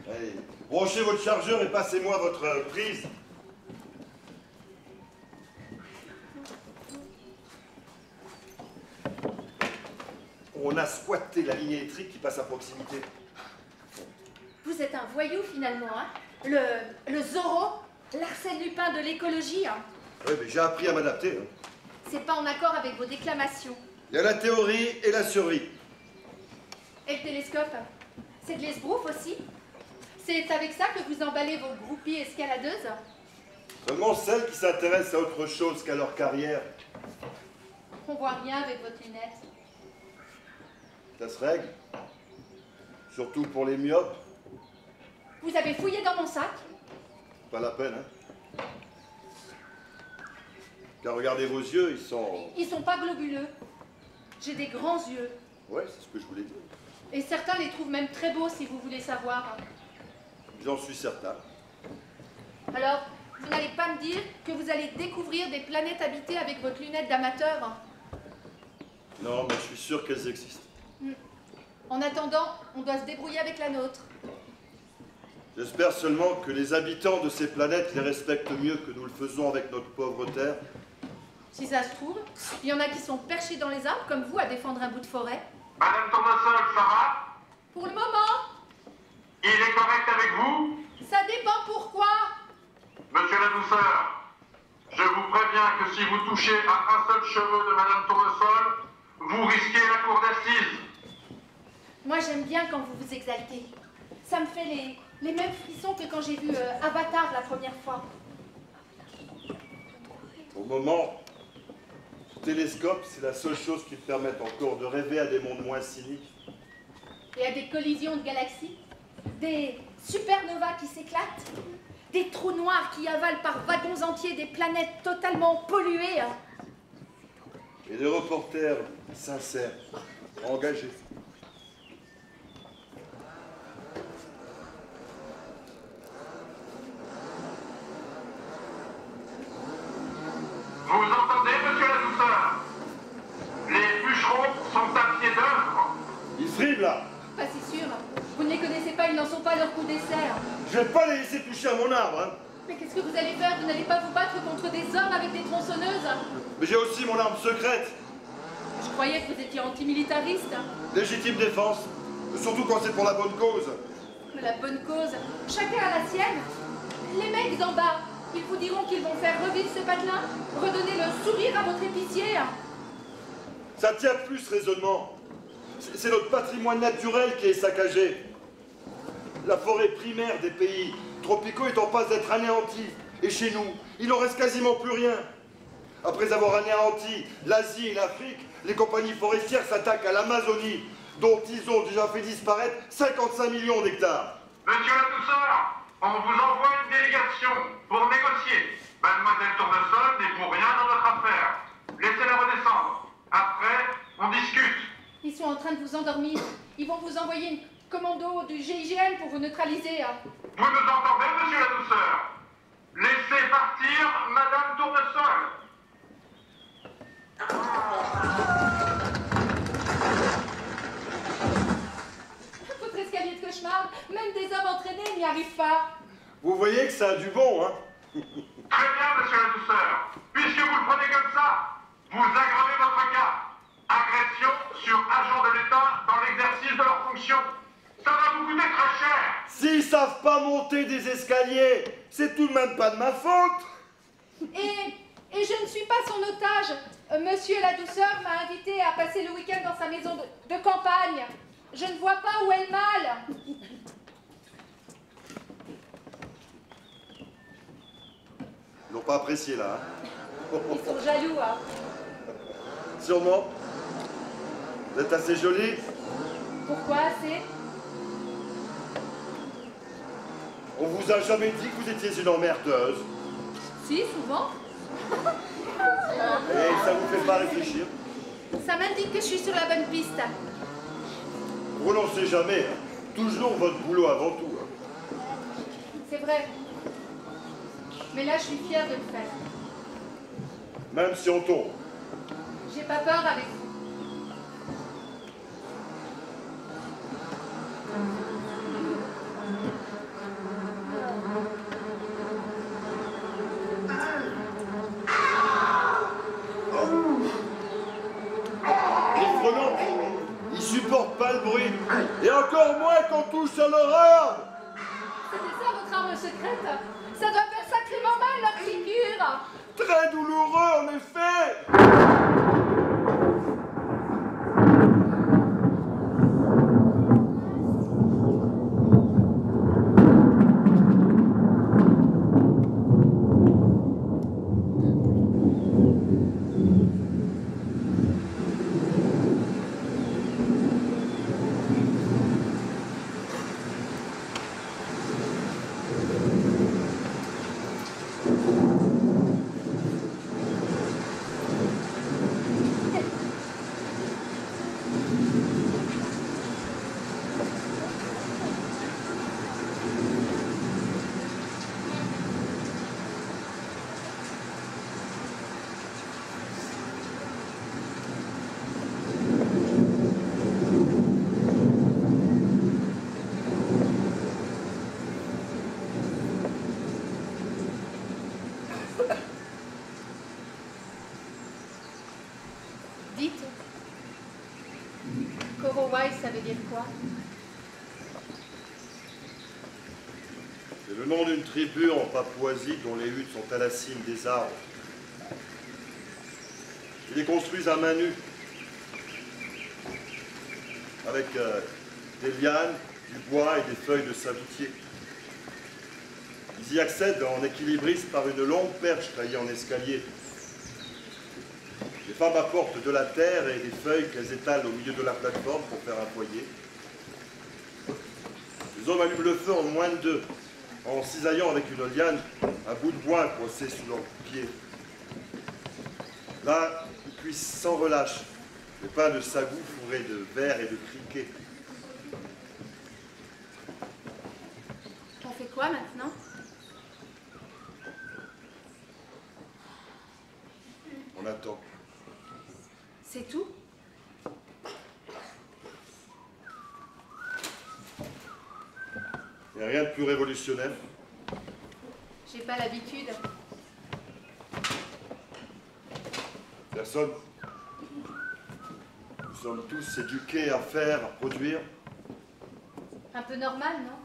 Allez, branchez votre chargeur et passez-moi votre prise. On a squatté la ligne électrique qui passe à proximité. Vous êtes un voyou finalement, hein? Le Zorro, l'Arsène Lupin de l'écologie, hein? Oui, mais j'ai appris à m'adapter. Hein. C'est pas en accord avec vos déclamations. Il y a la théorie et la survie. Et le télescope? C'est de l'esbrouf aussi? C'est avec ça que vous emballez vos groupies escaladeuses? Seulement celles qui s'intéressent à autre chose qu'à leur carrière. On voit rien avec votre lunette. Ça se règle. Surtout pour les myopes. Vous avez fouillé dans mon sac? Pas la peine, hein. Car regardez vos yeux, Ils sont pas globuleux. J'ai des grands yeux. Ouais, c'est ce que je voulais dire. Et certains les trouvent même très beaux si vous voulez savoir. J'en suis certain. Alors, vous n'allez pas me dire que vous allez découvrir des planètes habitées avec votre lunette d'amateur? Non, mais je suis sûr qu'elles existent. En attendant, on doit se débrouiller avec la nôtre. J'espère seulement que les habitants de ces planètes les respectent mieux que nous le faisons avec notre pauvre Terre. Si ça se trouve, il y en a qui sont perchés dans les arbres comme vous à défendre un bout de forêt. Madame Tournesol, ça va? Pour le moment, Il est correct avec vous? ça dépend pourquoi. Monsieur la Douceur, je vous préviens que si vous touchez à un seul cheveu de Madame Tournesol, vous risquez la cour d'assises. Moi, j'aime bien quand vous vous exaltez. Ça me fait les mêmes frissons que quand j'ai vu Avatar la première fois. Au moment, ce télescope, c'est la seule chose qui me permette encore de rêver à des mondes moins cyniques. Et à des collisions de galaxies, des supernovas qui s'éclatent, des trous noirs qui avalent par wagons entiers des planètes totalement polluées. Et des reporters sincères, engagés. Vous entendez, monsieur la Douceur? Les bûcherons sont à pied d'œuvre. Ils friment là. Pas si sûr. Vous ne les connaissez pas, ils n'en sont pas à leur coup d'essai. Je vais pas les laisser toucher à mon arbre, hein. Mais qu'est-ce que vous allez faire? Vous n'allez pas vous battre contre des hommes avec des tronçonneuses? Mais j'ai aussi mon arme secrète. Je croyais que vous étiez antimilitariste. Légitime défense. Surtout quand c'est pour la bonne cause. Mais la bonne cause, chacun a la sienne. Les mecs en bas, ils vous diront qu'ils vont faire revivre ce patelin, redonner le sourire à votre épicier. Ça tient plus ce raisonnement. C'est notre patrimoine naturel qui est saccagé. La forêt primaire des pays tropicaux est en passe d'être anéantie. Et chez nous, il n'en reste quasiment plus rien. Après avoir anéanti l'Asie et l'Afrique, les compagnies forestières s'attaquent à l'Amazonie, dont ils ont déjà fait disparaître 55 millions d'hectares. Monsieur la douceur, on vous envoie une délégation pour négocier. Mademoiselle Tournesol n'est pour rien dans notre affaire. Laissez-la redescendre. Après, on discute. Ils sont en train de vous endormir. Ils vont vous envoyer une commando du GIGN pour vous neutraliser. Vous nous entendez, monsieur la douceur? Laissez partir Madame Tournesol. Votre escalier de cauchemar, même des hommes entraînés n'y arrivent pas. Vous voyez que ça a du bon, hein? Très bien, monsieur la douceur. Puisque vous le prenez comme ça, vous aggravez votre cas. Agression sur agents de l'État dans l'exercice de leurs fonctions. Ça va vous coûter très cher. S'ils savent pas monter des escaliers, c'est tout de même pas de ma faute. Et je ne suis pas son otage. Monsieur la douceur m'a invité à passer le week-end dans sa maison de campagne. Je ne vois pas où est le mal. Ils n'ont pas apprécié là, hein? Ils sont jaloux, hein. Sûrement. Vous êtes assez jolie. Pourquoi c'est? On vous a jamais dit que vous étiez une emmerdeuse. Si, souvent. Et ça vous fait pas réfléchir. Ça m'indique que je suis sur la bonne piste. Vous renoncez jamais, hein. Toujours votre boulot avant tout, hein. C'est vrai. Mais là, je suis fière de le faire. Même si on tombe. J'ai pas peur avec vous. Les frelons, ils supportent pas le bruit. Et encore moins qu'on touche à leur arme. C'était ça votre arme secrète? Ça doit faire sacrément mal leur figure. Très douloureux, en effet. Dites, Korowai, ça veut dire quoi? C'est le nom d'une tribu en Papouasie dont les huttes sont à la cime des arbres. Ils les construisent à main nue, avec des lianes, du bois et des feuilles de saboutier. Ils y accèdent en équilibriste par une longue perche taillée en escalier. Les femmes apportent de la terre et des feuilles qu'elles étalent au milieu de la plateforme pour faire un foyer. Les hommes allument le feu en moins de 2, en cisaillant avec une liane un bout de bois coincé sous leurs pieds. Là, ils cuisent sans relâche le pain de sagou fourré de verre et de criquet. On fait quoi maintenant? On attend. C'est tout? Il n'y a rien de plus révolutionnaire. J'ai pas l'habitude. Personne. Nous sommes tous éduqués à faire, à produire, Un peu normal, non?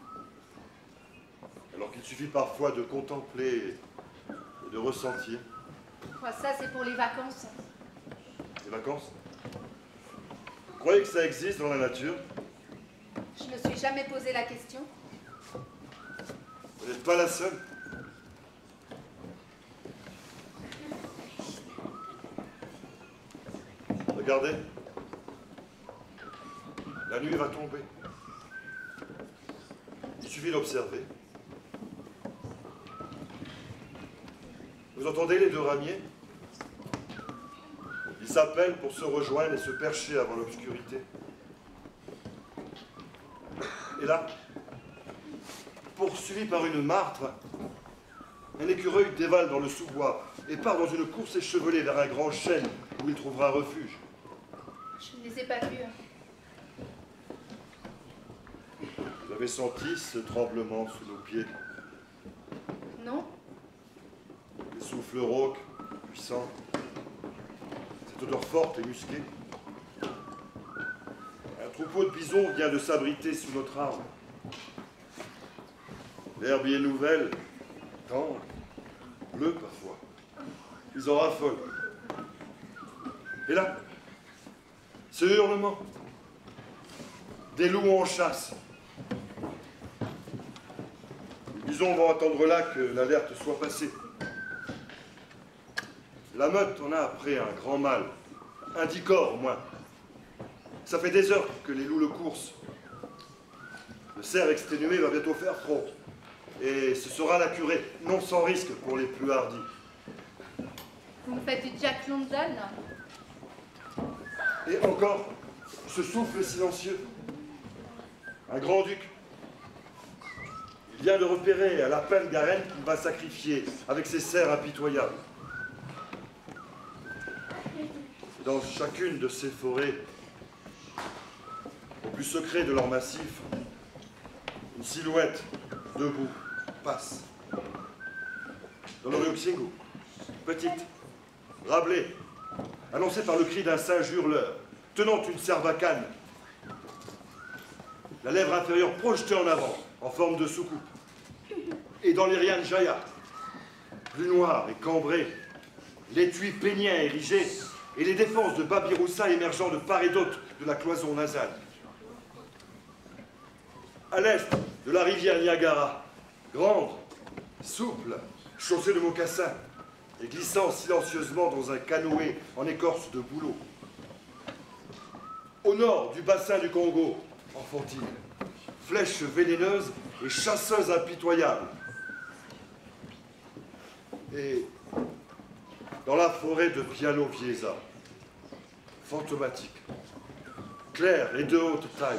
alors qu'il suffit parfois de contempler et de ressentir. Ça, c'est pour les vacances. Les vacances, croyez que ça existe dans la nature? Je ne me suis jamais posé la question. Vous n'êtes pas la seule. Regardez. La nuit va tomber. Il suffit d'observer. Vous entendez les deux ramiers? Ils s'appellent pour se rejoindre et se percher avant l'obscurité. Et là, poursuivi par une martre, un écureuil dévale dans le sous-bois et part dans une course échevelée vers un grand chêne où il trouvera refuge. Je ne les ai pas vus. Vous avez senti ce tremblement sous nos pieds? Non? Les souffles rauques, puissants, cette odeur forte et musquée. Un troupeau de bisons vient de s'abriter sous notre arbre. L'herbe y est nouvelle, tendre, bleue parfois. Ils en raffolent. Et là, ce hurlement, des loups en chasse. Les bisons vont attendre là que l'alerte soit passée. La meute en a après un grand mal, un 10 corps au moins. Ça fait des heures que les loups le coursent. Le cerf exténué va bientôt faire front. Et ce sera la curée, non sans risque pour les plus hardis. Vous me faites du Jack London? Et encore, ce souffle silencieux. Un grand-duc. Il vient de repérer à la peine Garenne qu'il va sacrifier avec ses serfs impitoyables. Et dans chacune de ces forêts, au plus secret de leur massif, une silhouette, debout, passe. Dans le Ryuxingu, petite, rablée, annoncée par le cri d'un singe hurleur, tenant une serbacane, la lèvre inférieure projetée en avant, en forme de soucoupe. Et dans les Rian Jaya, plus noir et cambré, l'étui pénien érigé et les défenses de Babiroussa émergeant de part et d'autre de la cloison nasale. À l'est de la rivière Niagara, grande, souple, chaussée de mocassins et glissant silencieusement dans un canoë en écorce de bouleau. Au nord du bassin du Congo, enfantine, flèche vénéneuse et chasseuse impitoyable. Et dans la forêt de Piano Viesa, fantomatique, claire et de haute taille,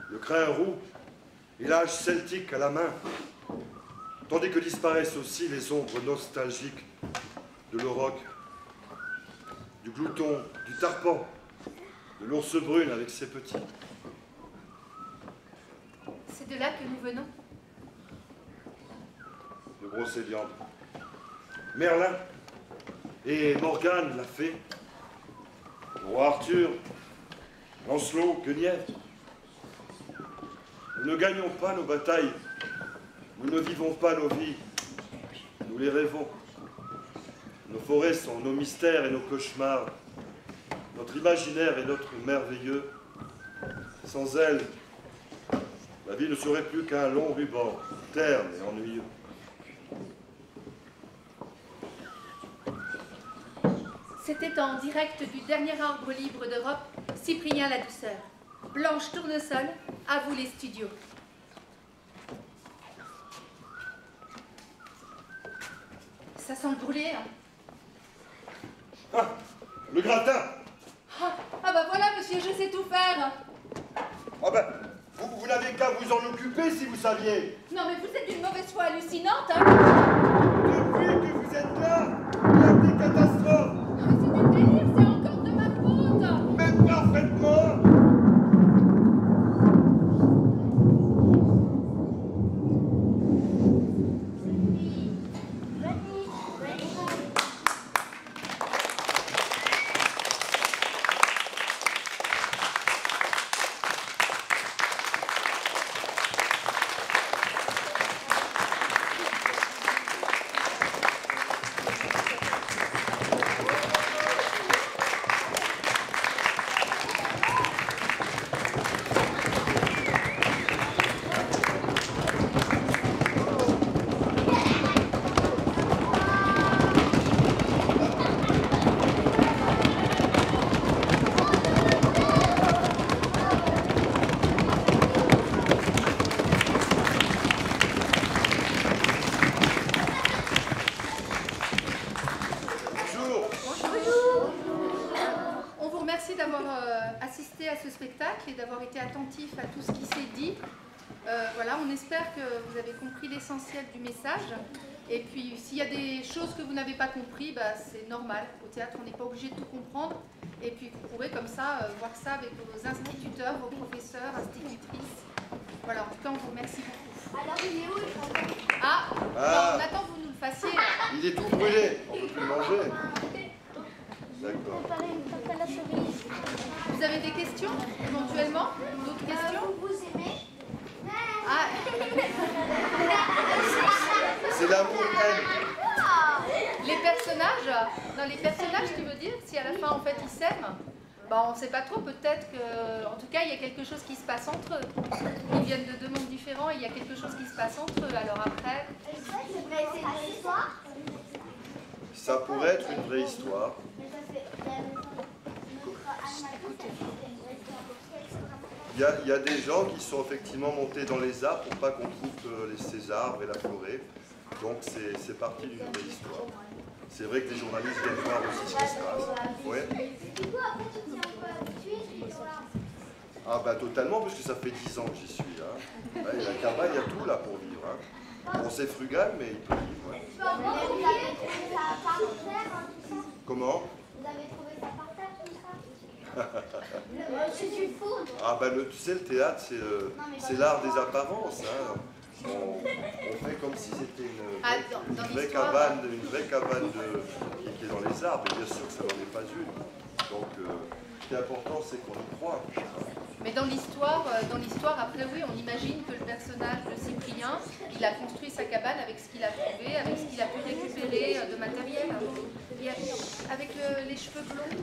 le crin roux et l'âge celtique à la main, tandis que disparaissent aussi les ombres nostalgiques de l'auroch, du glouton, du tarpan, de l'ours brune avec ses petits. C'est de là que nous venons. De Brocéliande. Merlin et Morgane l'a fait. Le roi Arthur, Lancelot, Guenièvre. Nous ne gagnons pas nos batailles. Nous ne vivons pas nos vies. Nous les rêvons. Nos forêts sont nos mystères et nos cauchemars. Notre imaginaire est notre merveilleux. Sans elles, la vie ne serait plus qu'un long ruban, terne et ennuyeux. C'était en direct du dernier arbre libre d'Europe, Cyprien la Douceur. Blanche Tournesol, à vous les studios. Ça sent le brûlé, hein? Ah, le gratin! Ah bah voilà, monsieur, je sais tout faire. Ah ben, vous n'avez qu'à vous en occuper si vous saviez. Non mais vous êtes d'une mauvaise foi hallucinante, hein? Depuis que vous êtes là, il y a des catastrophes. Mais c'est du délire, c'est encore de ma faute. Mais parfaitement. Voilà, on espère que vous avez compris l'essentiel du message. Et puis, s'il y a des choses que vous n'avez pas compris, bah, c'est normal. Au théâtre, on n'est pas obligé de tout comprendre. Et puis, vous pourrez comme ça voir ça avec vos instituteurs, vos professeurs, institutrices. Voilà, en tout cas, on vous remercie beaucoup. Alors, il est où le fantôme? Ah, non, on attend que vous nous le fassiez. Il est tout brûlé, on ne peut plus le manger. D'accord. Vous avez des questions, éventuellement? D'autres questions? Vous aimez? Ah, C'est l'amour-haine. les personnages, dans les personnages, tu veux dire, si à la fin, en fait, ils s'aiment, bah, on ne sait pas trop, peut-être que, en tout cas, il y a quelque chose qui se passe entre eux. Ils viennent de deux mondes différents et il y a quelque chose qui se passe entre eux. Alors après... C'est vrai, c'est une histoire. Ça pourrait être une vraie histoire. Il y a des gens qui sont effectivement montés dans les arbres pour pas qu'on coupe ces arbres et la forêt. Donc c'est parti d'une vraie histoire. C'est vrai que les journalistes viennent voir aussi ce qui se passe. Ouais. Du coup, après, tu t'es un peu habitué, Ah bah totalement, parce que ça fait 10 ans que j'y suis. Hein. Ouais, la cabane, il y a tout là pour vivre. Hein. Bon, c'est frugal, mais il peut vivre. Ouais. vous avez trouvé ça par terre, tout ça? Comment? Vous avez trouvé ça par terre, tout ça? C'est du fou. Ah bah tu sais, le théâtre, c'est l'art des apparences. Hein. On fait comme si c'était une vraie cabane, qui est dans les arbres, et bien sûr que ça n'en est pas une. Donc ce qui est important, c'est qu'on y croit. Mais dans l'histoire, après oui, on imagine que le personnage de Cyprien, il a construit sa cabane avec ce qu'il a trouvé, avec ce qu'il a pu récupérer de matériel. Et avec les cheveux blonds.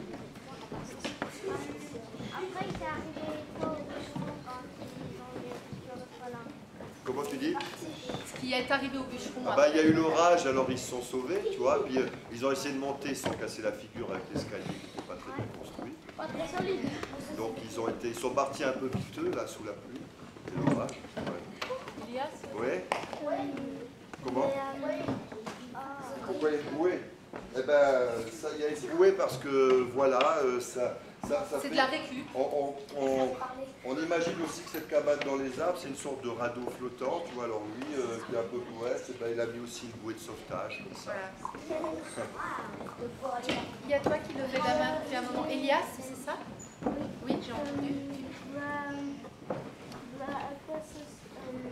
Après, il s'est arrivé quoi au bûcheron quand ils ont eu voilà. Comment tu dis? Ce qui est arrivé au bûcheron. Ah bah, il y a eu l'orage, alors ils se sont sauvés, tu vois, puis ils ont essayé de monter sans casser la figure avec l'escalier qui n'était pas très bien construit. Pas très solide. Donc ils sont partis un peu piteux là sous la pluie et l'orage. Ouais. Ouais. Comment? Pourquoi il est broué? Eh ben, ça y est broué parce que voilà, ça C'est fait... de la récup. On imagine aussi que cette cabane dans les arbres, c'est une sorte de radeau flottant, tu vois. Alors lui, qui est un peu poète, eh ben, il a mis aussi une bouée de sauvetage comme ça. Voilà. Il y a toi qui levais la main depuis un moment. Elias, c'est ça? Oui, j'ai entendu.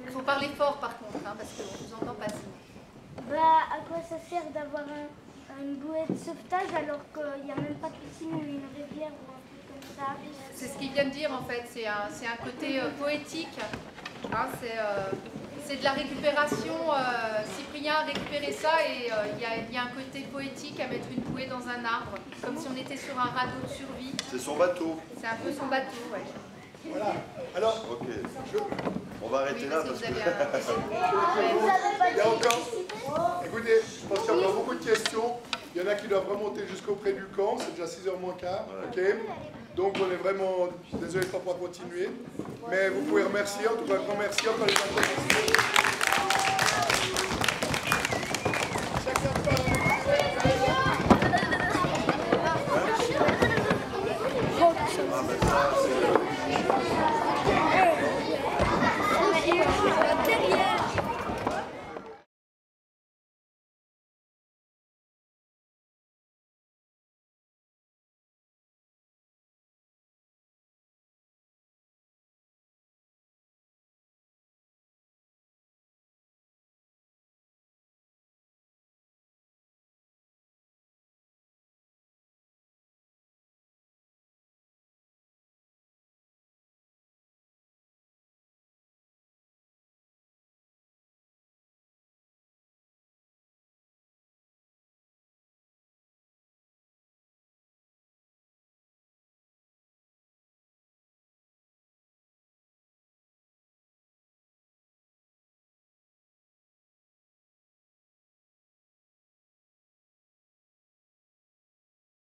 Il faut parler fort par contre, hein, parce qu'on ne vous entend pas sinon. À quoi ça sert d'avoir une bouée de sauvetage alors qu'il n'y a même pas de piscine ou une rivière ou un truc comme ça? C'est ce qu'il vient de dire en fait, c'est un côté poétique. Hein, c'est de la récupération. Cyprien a récupéré ça et il y a un côté poétique à mettre une bouée dans un arbre, comme si on était sur un radeau de survie. C'est son bateau. C'est un peu son bateau, ouais. Voilà. Alors, Ok. On va arrêter Oui, là parce que parce vous que... avez un... il y a encore... Écoutez, je pense qu'il y a encore beaucoup de questions. Il y en a qui doivent remonter jusqu'au près du camp. C'est déjà 6h moins quart. Ok. Donc on est vraiment désolé de ne pas pouvoir continuer. Mais vous pouvez remercier, en tout cas un grand merci encore les interventions. Chacun parle. Ah, ben ça, c'est...